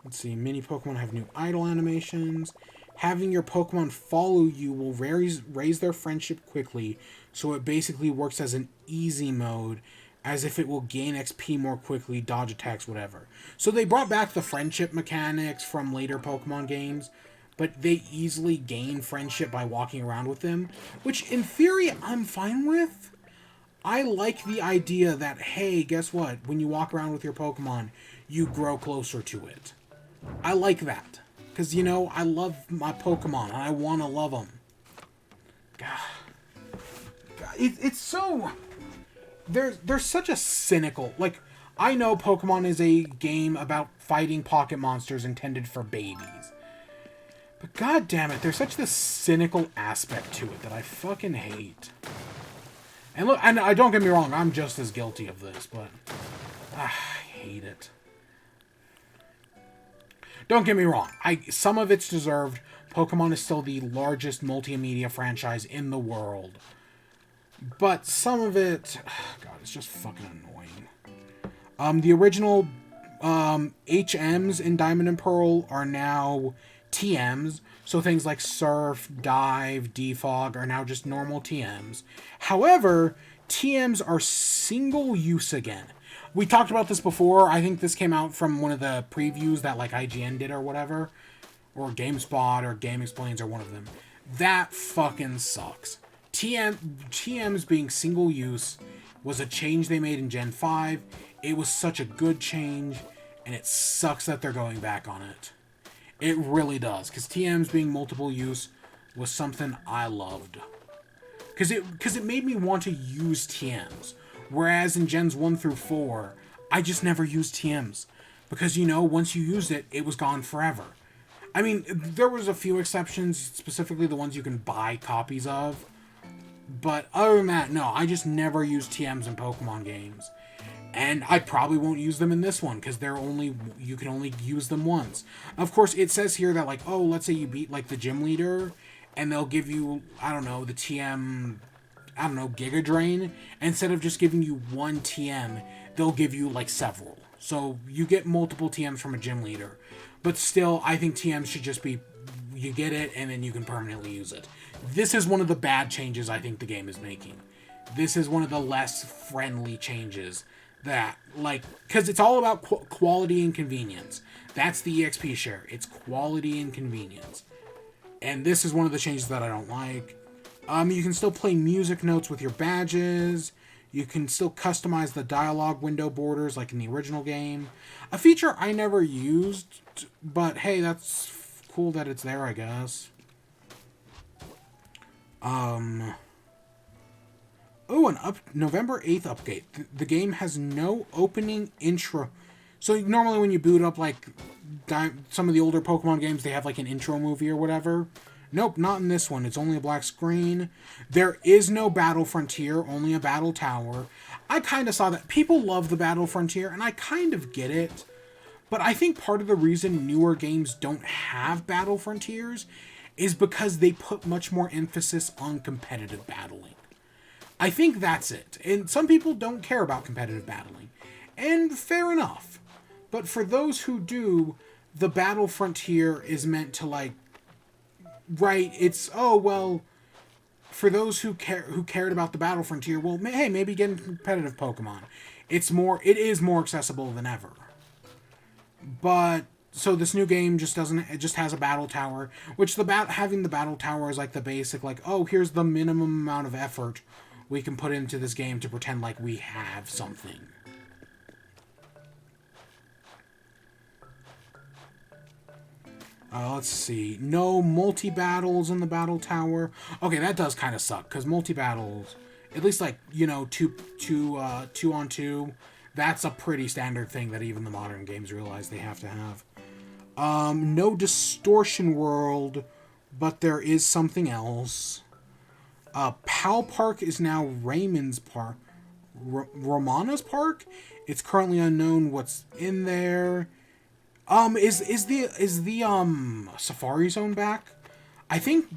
Let's see, mini Pokemon have new idle animations. Having your Pokemon follow you will raise their friendship quickly, so it basically works as an easy mode, as if it will gain XP more quickly, dodge attacks, whatever. So they brought back the friendship mechanics from later Pokemon games, but they easily gain friendship by walking around with them, which in theory I'm fine with. I like the idea that, hey, guess what? When you walk around with your Pokemon, you grow closer to it. I like that. Because, you know, I love my Pokemon, and I want to love them. God. It's so... There's such a cynical... Like, I know Pokemon is a game about fighting pocket monsters intended for babies. But god damn it, there's such this cynical aspect to it that I fucking hate. And look, and don't get me wrong, I'm just as guilty of this, but... I hate it. Don't get me wrong, some of it's deserved. Pokemon is still the largest multimedia franchise in the world. But some of it... God, it's just fucking annoying. The original HMs in Diamond and Pearl are now TMs. So things like Surf, Dive, Defog are now just normal TMs. However, TMs are single use again. We talked about this before. I think this came out from one of the previews that like IGN did or whatever. Or GameSpot or Game Explains or one of them. That fucking sucks. TMs being single use was a change they made in Gen 5. It was such a good change, and it sucks that they're going back on it. It really does, because TMs being multiple use was something I loved. Because it made me want to use TMs. Whereas in Gens 1 through 4, I just never used TMs. Because, you know, once you used it, it was gone forever. I mean, there was a few exceptions, specifically the ones you can buy copies of. But other than that, no, I just never used TMs in Pokemon games. And I probably won't use them in this one, because you can only use them once. Of course, it says here that, like, oh, let's say you beat, like, the gym leader, and they'll give you, I don't know, the TM, I don't know, Giga Drain. Instead of just giving you one TM, they'll give you, like, several. So you get multiple TMs from a gym leader. But still, I think TMs should just be, you get it, and then you can permanently use it. This is one of the bad changes I think the game is making. This is one of the less friendly changes. That, like, because it's all about quality and convenience. That's the EXP share. It's quality and convenience. And this is one of the changes that I don't like. You can still play music notes with your badges. You can still customize the dialogue window borders like in the original game. A feature I never used, but hey, that's cool that it's there, I guess. Oh, November 8th update. The game has no opening intro. So normally when you boot up, like, some of the older Pokemon games, they have, like, an intro movie or whatever. Nope, not in this one. It's only a black screen. There is no Battle Frontier, only a Battle Tower. I kind of saw that. People love the Battle Frontier, and I kind of get it. But I think part of the reason newer games don't have Battle Frontiers is because they put much more emphasis on competitive battling. I think that's it. And some people don't care about competitive battling. And fair enough. But for those who do, the Battle Frontier is meant to, like... Right, it's, oh, well... For those who cared about the Battle Frontier, well, hey, maybe get into competitive Pokemon. It is more accessible than ever. But... So this new game just has a battle tower. Which having the battle tower is like the basic, like, oh, here's the minimum amount of effort we can put into this game to pretend like we have something. Let's see. No multi-battles in the battle tower. Okay, that does kind of suck, because multi-battles, at least like, you know, two on two, that's a pretty standard thing that even the modern games realize they have to have. No Distortion World, but there is something else. Pal Park is now Raymond's Park. Romana's Park? It's currently unknown what's in there. Is the Safari Zone back? I don't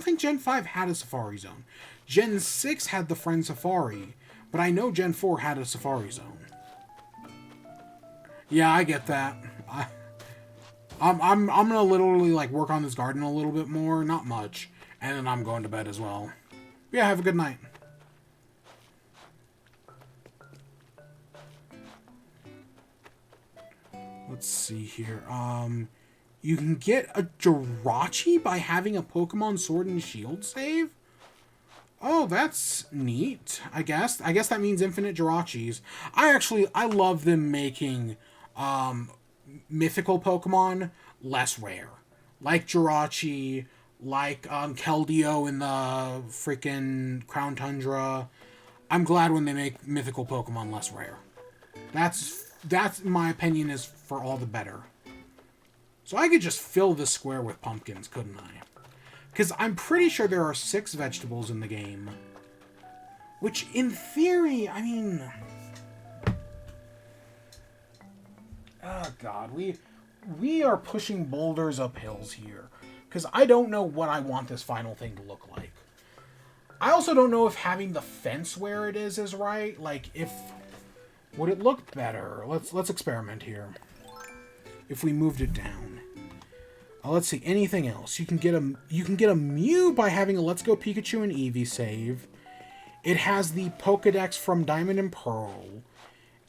think Gen 5 had a Safari Zone. Gen 6 had the Friend Safari, but I know Gen 4 had a Safari Zone. Yeah, I get that. I'm gonna literally like work on this garden a little bit more, not much, and then I'm going to bed as well. Yeah, have a good night. Let's see here. You can get a Jirachi by having a Pokemon Sword and Shield save? Oh, that's neat, I guess. I guess that means infinite Jirachis. I love them making mythical Pokemon less rare. Like Jirachi, like Keldeo in the freaking Crown Tundra. I'm glad when they make mythical Pokemon less rare. That's my opinion is for all the better. So I could just fill this square with pumpkins, couldn't I? Because I'm pretty sure there are 6 vegetables in the game. Which, in theory, I mean... Oh, God. We are pushing boulders up hills here. Because I don't know what I want this final thing to look like. I also don't know if having the fence where it is right. Like, if... Would it look better? Let's experiment here. If we moved it down. Let's see, anything else? You can get a Mew by having a Let's Go Pikachu and Eevee save. It has the Pokedex from Diamond and Pearl.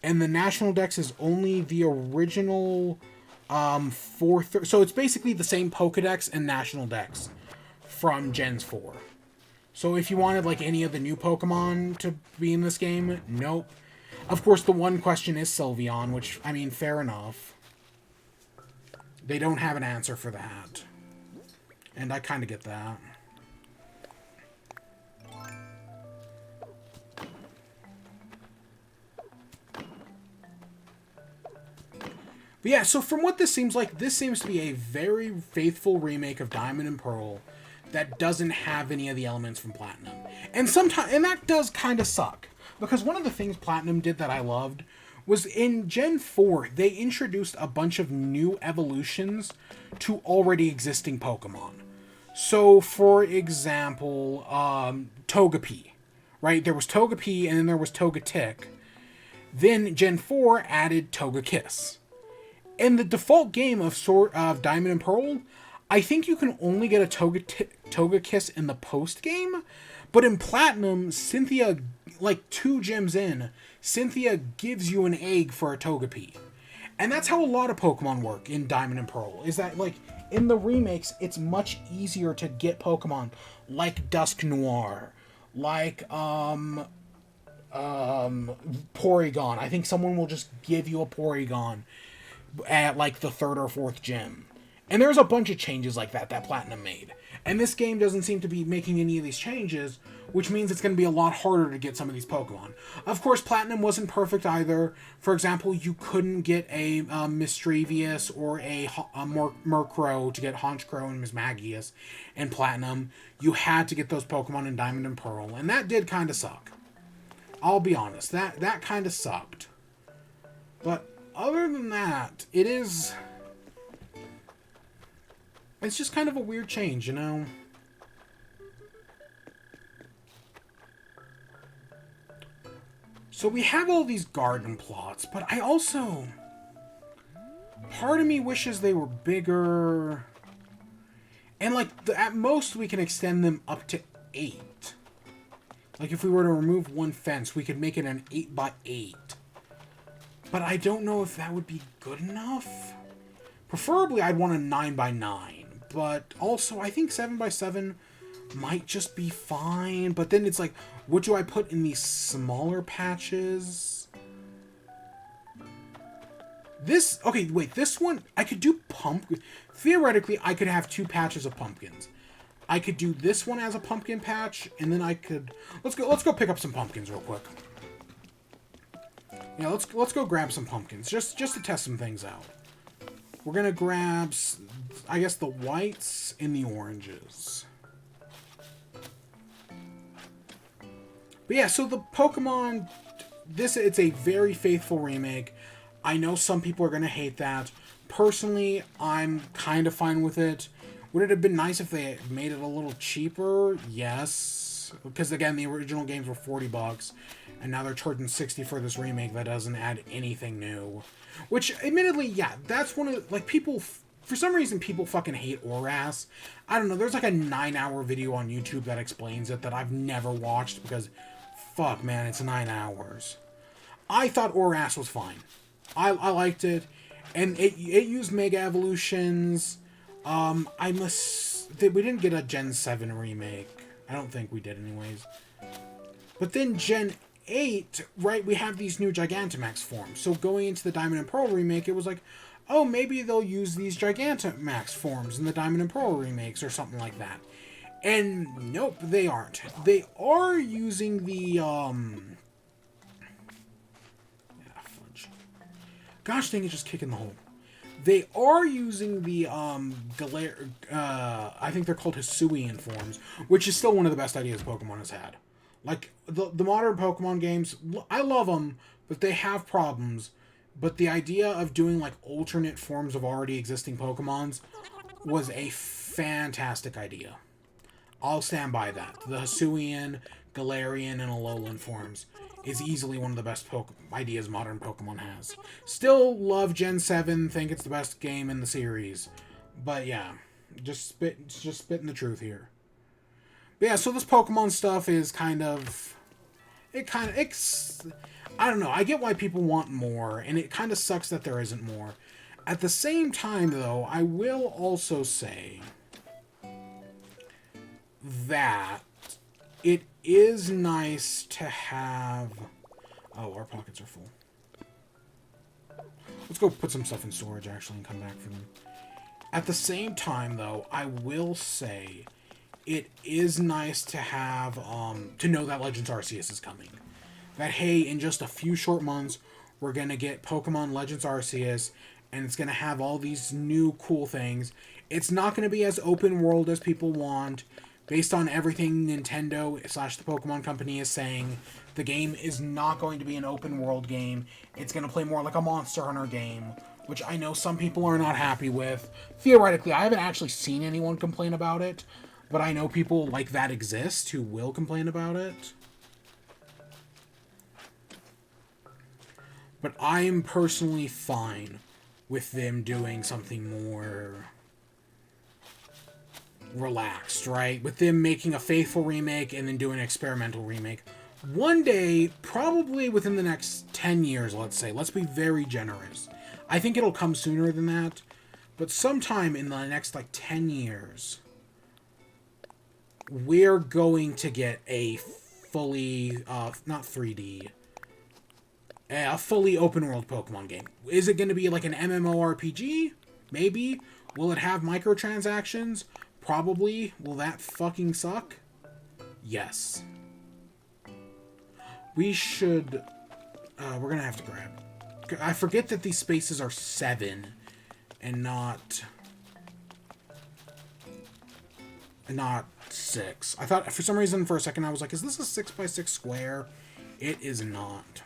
And the National Dex is only the original so it's basically the same Pokedex and National Dex from Gens 4. So if you wanted like any of the new Pokemon to be in this game, nope. Of course, the one question is Sylveon, which, I mean, fair enough. They don't have an answer for that. And I kind of get that. But yeah, so from what this seems like, this seems to be a very faithful remake of Diamond and Pearl that doesn't have any of the elements from Platinum. And that does kind of suck. Because one of the things Platinum did that I loved was in Gen 4, they introduced a bunch of new evolutions to already existing Pokemon. So, for example, Togepi, right? There was Togepi and then there was Togetic. Then Gen 4 added Togekiss. In the default game of Diamond and Pearl, I think you can only get a Togekiss in the post-game, but in Platinum, Cynthia, like 2 gyms in, Cynthia gives you an egg for a Togepi. And that's how a lot of Pokemon work in Diamond and Pearl, is that, like, in the remakes, it's much easier to get Pokemon like Dusknoir, like, Porygon. I think someone will just give you a Porygon at, like, the 3rd or 4th gym. And there's a bunch of changes like that Platinum made. And this game doesn't seem to be making any of these changes, which means it's going to be a lot harder to get some of these Pokemon. Of course, Platinum wasn't perfect either. For example, you couldn't get a Mischievous or a Murkrow to get Honchkrow and Mismagius in Platinum. You had to get those Pokemon in Diamond and Pearl, and that did kind of suck. I'll be honest, that kind of sucked. But other than that, it's just kind of a weird change, you know? So we have all these garden plots, but I also... Part of me wishes they were bigger. And, like, at most we can extend them up to 8. Like, if we were to remove one fence, we could make it an 8x8. But I don't know if that would be good enough. Preferably, I'd want a 9x9. But also, I think 7x7 might just be fine. But then it's like, what do I put in these smaller patches? Okay, wait, this one, I could do pumpkin. Theoretically, I could have 2 patches of pumpkins. I could do this one as a pumpkin patch, and then I could... Let's go pick up some pumpkins real quick. Yeah, let's go grab some pumpkins, just to test some things out. We're gonna grab, I guess, the whites and the oranges. But yeah, so the Pokemon, it's a very faithful remake. I know some people are gonna hate that. Personally, I'm kind of fine with it. Would it have been nice if they made it a little cheaper? Yes. remakes. Because, again, the original games were $40, and now they're charging $60 for this remake that doesn't add anything new. Which, admittedly, yeah, that's one of the, like, people, for some reason, people fucking hate ORAS. I don't know, there's like a 9-hour video on YouTube that explains it that I've never watched because, fuck, man, it's 9 hours. I thought ORAS was fine. I liked it, and it used Mega Evolutions. We didn't get a Gen 7 remake. I don't think we did anyways. But then Gen 8, right, we have these new Gigantamax forms. So going into the Diamond and Pearl remake, it was like, oh, maybe they'll use these Gigantamax forms in the Diamond and Pearl remakes or something like that. And nope, they aren't. They are using the, fudge. Gosh dang it, just kicking the hole. They are using the, I think they're called Hisuian forms, which is still one of the best ideas Pokemon has had. Like, the modern Pokemon games, I love them, but they have problems. But the idea of doing, like, alternate forms of already existing Pokemons was a fantastic idea. I'll stand by that. The Hisuian, Galarian, and Alolan forms is easily one of the best ideas modern Pokemon has. Still love Gen 7, think it's the best game in the series. But yeah, just spitting the truth here. But yeah, so this Pokemon stuff is I don't know, I get why people want more, and it kind of sucks that there isn't more. At the same time, though, I will also say that it is nice to have... Oh, our pockets are full. Let's go put some stuff in storage, actually, and come back for them. At the same time, though, I will say it is nice to have, to know that Legends Arceus is coming. That, hey, in just a few short months, we're going to get Pokemon Legends Arceus, and it's going to have all these new cool things. It's not going to be as open world as people want. Based on everything Nintendo / the Pokemon Company is saying, the game is not going to be an open world game. It's going to play more like a Monster Hunter game, which I know some people are not happy with. Theoretically, I haven't actually seen anyone complain about it, but I know people like that exist who will complain about it. But I'm personally fine with them doing something more relaxed, right? With them making a faithful remake and then doing an experimental remake. One day, probably within the next 10 years, let's say. Let's be very generous. I think it'll come sooner than that. But sometime in the next, 10 years, we're going to get a fully, not 3D, a fully open-world Pokemon game. Is it going to be like an MMORPG? Maybe. Will it have microtransactions? Probably. Will that fucking suck? Yes. We should... we're gonna have to grab... I forget that these spaces are 7 and not 6. I thought, for some reason, for a second, I was like, is this a 6x6 square? It is not.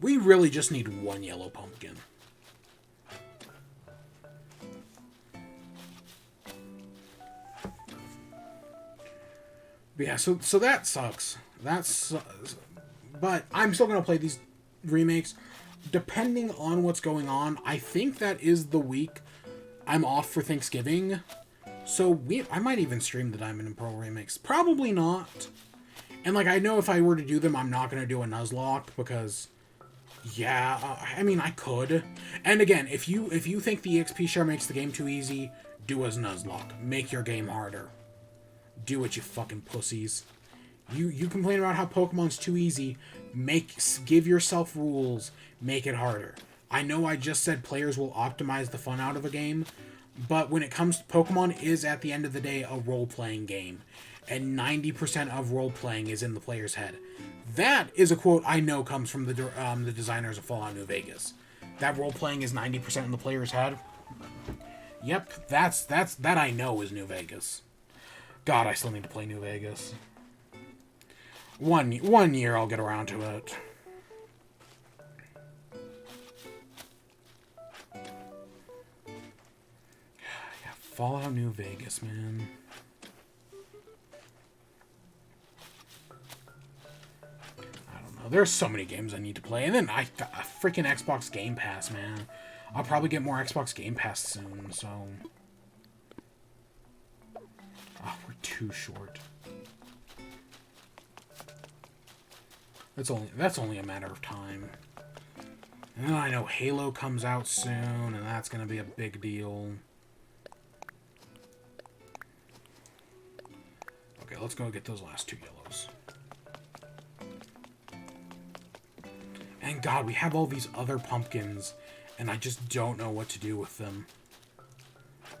We really just need one yellow pumpkin. But yeah, so that sucks. But I'm still going to play these remakes. Depending on what's going on, I think that is the week I'm off for Thanksgiving. So I might even stream the Diamond and Pearl remakes. Probably not. And I know if I were to do them, I'm not going to do a Nuzlocke because... Yeah, I mean, I could. And again, if you think the EXP share makes the game too easy, do as Nuzlocke. Make your game harder. Do it, you fucking pussies. You complain about how Pokemon's too easy. Give yourself rules. Make it harder. I know I just said players will optimize the fun out of a game, but when it comes to Pokemon is, at the end of the day, a role-playing game. And 90% of role-playing is in the player's head. That is a quote I know comes from the designers of Fallout New Vegas. That role-playing is 90% in the player's head. Yep, that I know is New Vegas. God, I still need to play New Vegas. One year I'll get around to it. Fallout New Vegas, man. I don't know. There's so many games I need to play. And then I got a freaking Xbox Game Pass, man. I'll probably get more Xbox Game Pass soon, so... Oh, we're too short. That's only a matter of time. And then I know Halo comes out soon, and that's gonna be a big deal. Okay, let's go get those last 2 yellows. And God, we have all these other pumpkins, and I just don't know what to do with them.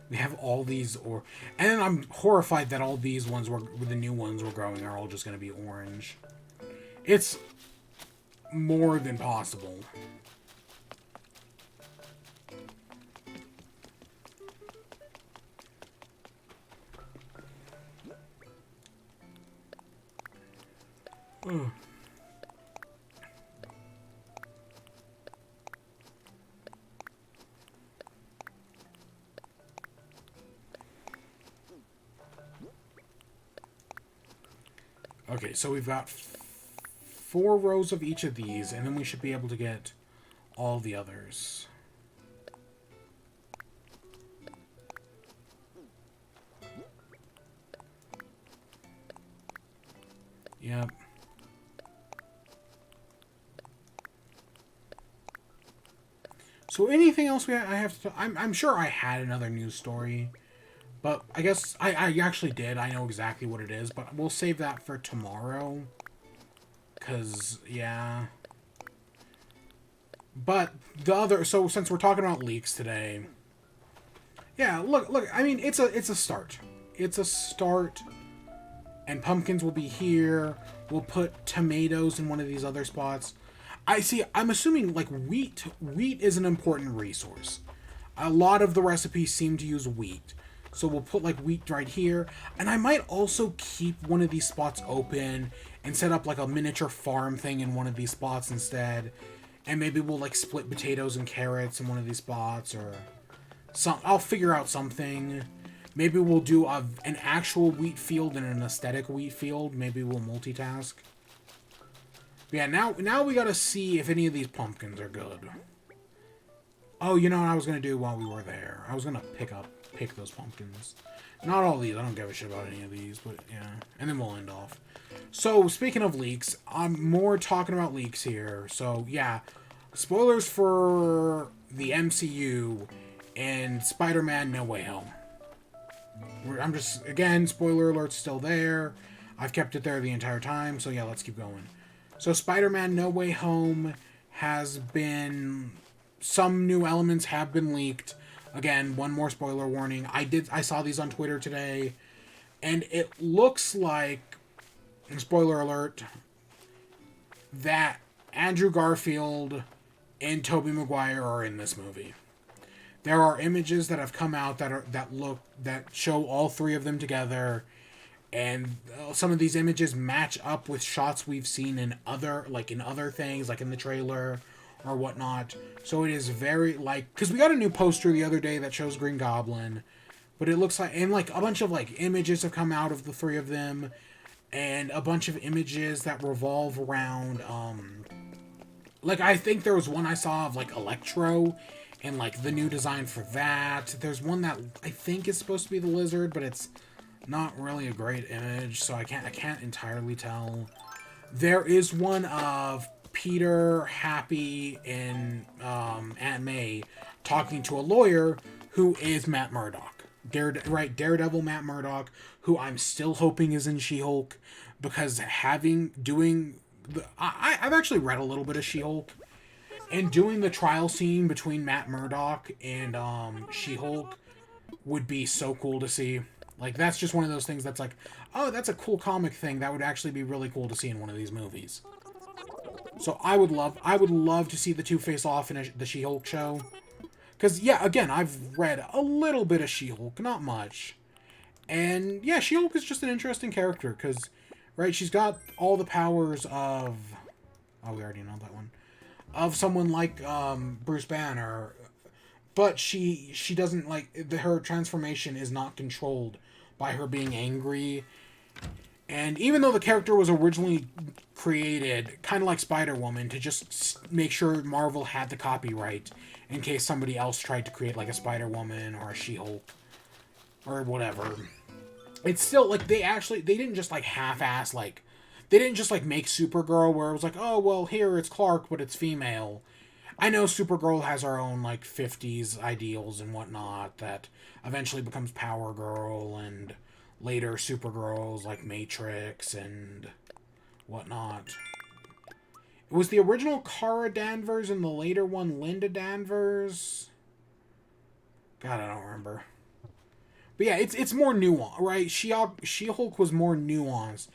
We have all these, and I'm horrified that all these ones the new ones we're growing are all just going to be orange. It's more than possible. Ugh. Okay, so we've got 4 rows of each of these, and then we should be able to get all the others. Yep. So anything else I have to... I'm sure I had another news story. But I guess I actually did. I know exactly what it is, but we'll save that for tomorrow. Because, yeah. But the other... So, since we're talking about leaks today... Yeah, look, I mean, it's a start. It's a start. And pumpkins will be here. We'll put tomatoes in one of these other spots. I'm assuming, like, wheat. Wheat is an important resource. A lot of the recipes seem to use wheat. So we'll put, like, wheat right here. And I might also keep one of these spots open and set up, like, a miniature farm thing in one of these spots instead. And maybe we'll, like, split potatoes and carrots in one of these spots, or... I'll figure out something. Maybe we'll do an actual wheat field and an aesthetic wheat field. Maybe we'll multitask. But yeah, now we gotta see if any of these pumpkins are good. Oh, you know what I was gonna do while we were there? I was gonna pick those pumpkins. Not all these. I don't give a shit about any of these, but yeah. And then we'll end off. So, speaking of leaks, I'm more talking about leaks here. So, yeah. Spoilers for the MCU and Spider-Man No Way Home. I'm just, again, spoiler alert's still there. I've kept it there the entire time, so yeah, let's keep going. So Spider-Man No Way Home has been... Some new elements have been leaked. Again, one more spoiler warning. I saw these on Twitter today, and it looks like, spoiler alert, that Andrew Garfield and Tobey Maguire are in this movie. There are images that have come out that show all 3 of them together, and some of these images match up with shots we've seen in other things, like in the trailer or whatnot. So it is very, like, because we got a new poster the other day that shows Green Goblin, but it looks like, and like a bunch of like images have come out of the 3 of them, and a bunch of images that revolve around, like, I think there was one I saw of like Electro, and like the new design for that. There's one that I think is supposed to be the Lizard, but it's not really a great image, so I can't entirely tell. There is one of Peter, Happy, and Aunt May talking to a lawyer who is Matt Murdock. Daredevil Matt Murdock, who I'm still hoping is in She-Hulk, because I've actually read a little bit of She-Hulk, and doing the trial scene between Matt Murdock and She-Hulk would be so cool to see. Like, that's just one of those things that's like, oh, that's a cool comic thing. That would actually be really cool to see in one of these movies. So I would love to see the 2 face off in the She-Hulk show. Because, yeah, again, I've read a little bit of She-Hulk, not much. And, yeah, She-Hulk is just an interesting character, because, right, she's got all the powers of... Oh, we already know that one. Of someone like Bruce Banner. but she doesn't like her transformation is not controlled by her being angry. And even though the character was originally created kind of like Spider-Woman to just make sure Marvel had the copyright in case somebody else tried to create like a Spider-Woman or a She-Hulk or whatever, it's still like they didn't just like half-ass like they didn't just like make Supergirl where it was like, oh well, here it's Clark but it's female. I know Supergirl has her own like 50s ideals and whatnot that eventually becomes Power Girl, and later Supergirls like Matrix and whatnot. It was the original Kara Danvers and the later one Linda Danvers. God, I don't remember. But yeah, it's more nuanced, right? She-Hulk was more nuanced.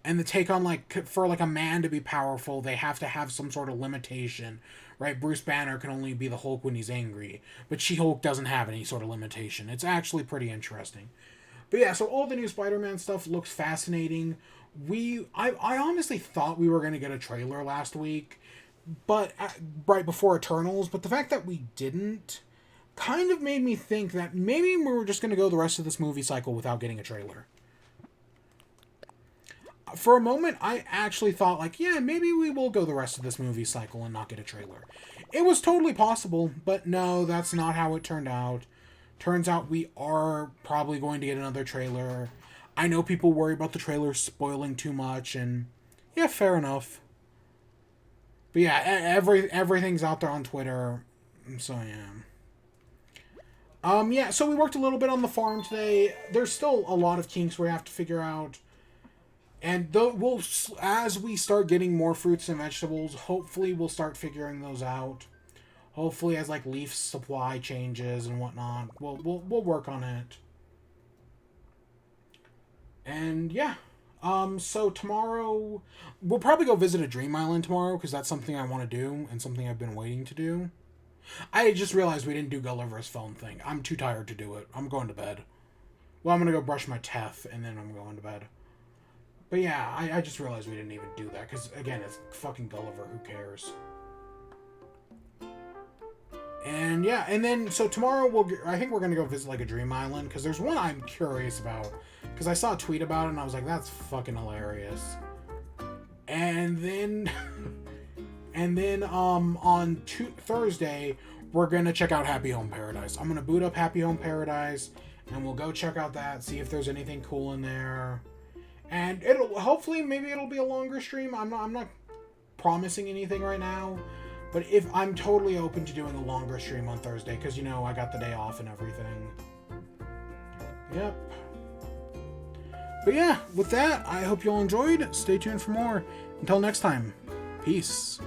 And the take on, like, for, like, a man to be powerful, they have to have some sort of limitation, right? Bruce Banner can only be the Hulk when he's angry. But She-Hulk doesn't have any sort of limitation. It's actually pretty interesting. But yeah, so all the new Spider-Man stuff looks fascinating. I honestly thought we were going to get a trailer last week, but right before Eternals. But the fact that we didn't kind of made me think that maybe we were just going to go the rest of this movie cycle without getting a trailer. For a moment, I actually thought, like, yeah, maybe we will go the rest of this movie cycle and not get a trailer. It was totally possible, but no, that's not how it turned out. Turns out we are probably going to get another trailer. I know people worry about the trailer spoiling too much, and yeah, fair enough. But yeah, everything's out there on Twitter, so yeah. Yeah, so we worked a little bit on the farm today. There's still a lot of kinks we have to figure out. And we'll, as we start getting more fruits and vegetables, hopefully we'll start figuring those out. Hopefully, as like leaf supply changes and whatnot, we'll work on it. And yeah, so tomorrow we'll probably go visit a Dream Island tomorrow because that's something I want to do and something I've been waiting to do. I just realized we didn't do Gulliver's phone thing. I'm too tired to do it. I'm going to bed. Well, I'm gonna go brush my teeth and then I'm going to bed. But yeah, I just realized we didn't even do that, because, again, it's fucking Gulliver, who cares? And yeah, and then, so tomorrow, I think we're going to go visit, like, a Dream Island, because there's one I'm curious about, because I saw a tweet about it, and I was like, that's fucking hilarious. And then, on Thursday, we're going to check out Happy Home Paradise. I'm going to boot up Happy Home Paradise, and we'll go check out that, see if there's anything cool in there. And hopefully maybe it'll be a longer stream. I'm not promising anything right now, but if I'm totally open to doing a longer stream on Thursday, because you know I got the day off and everything. Yep. But yeah, with that, I hope you all enjoyed. Stay tuned for more. Until next time, peace.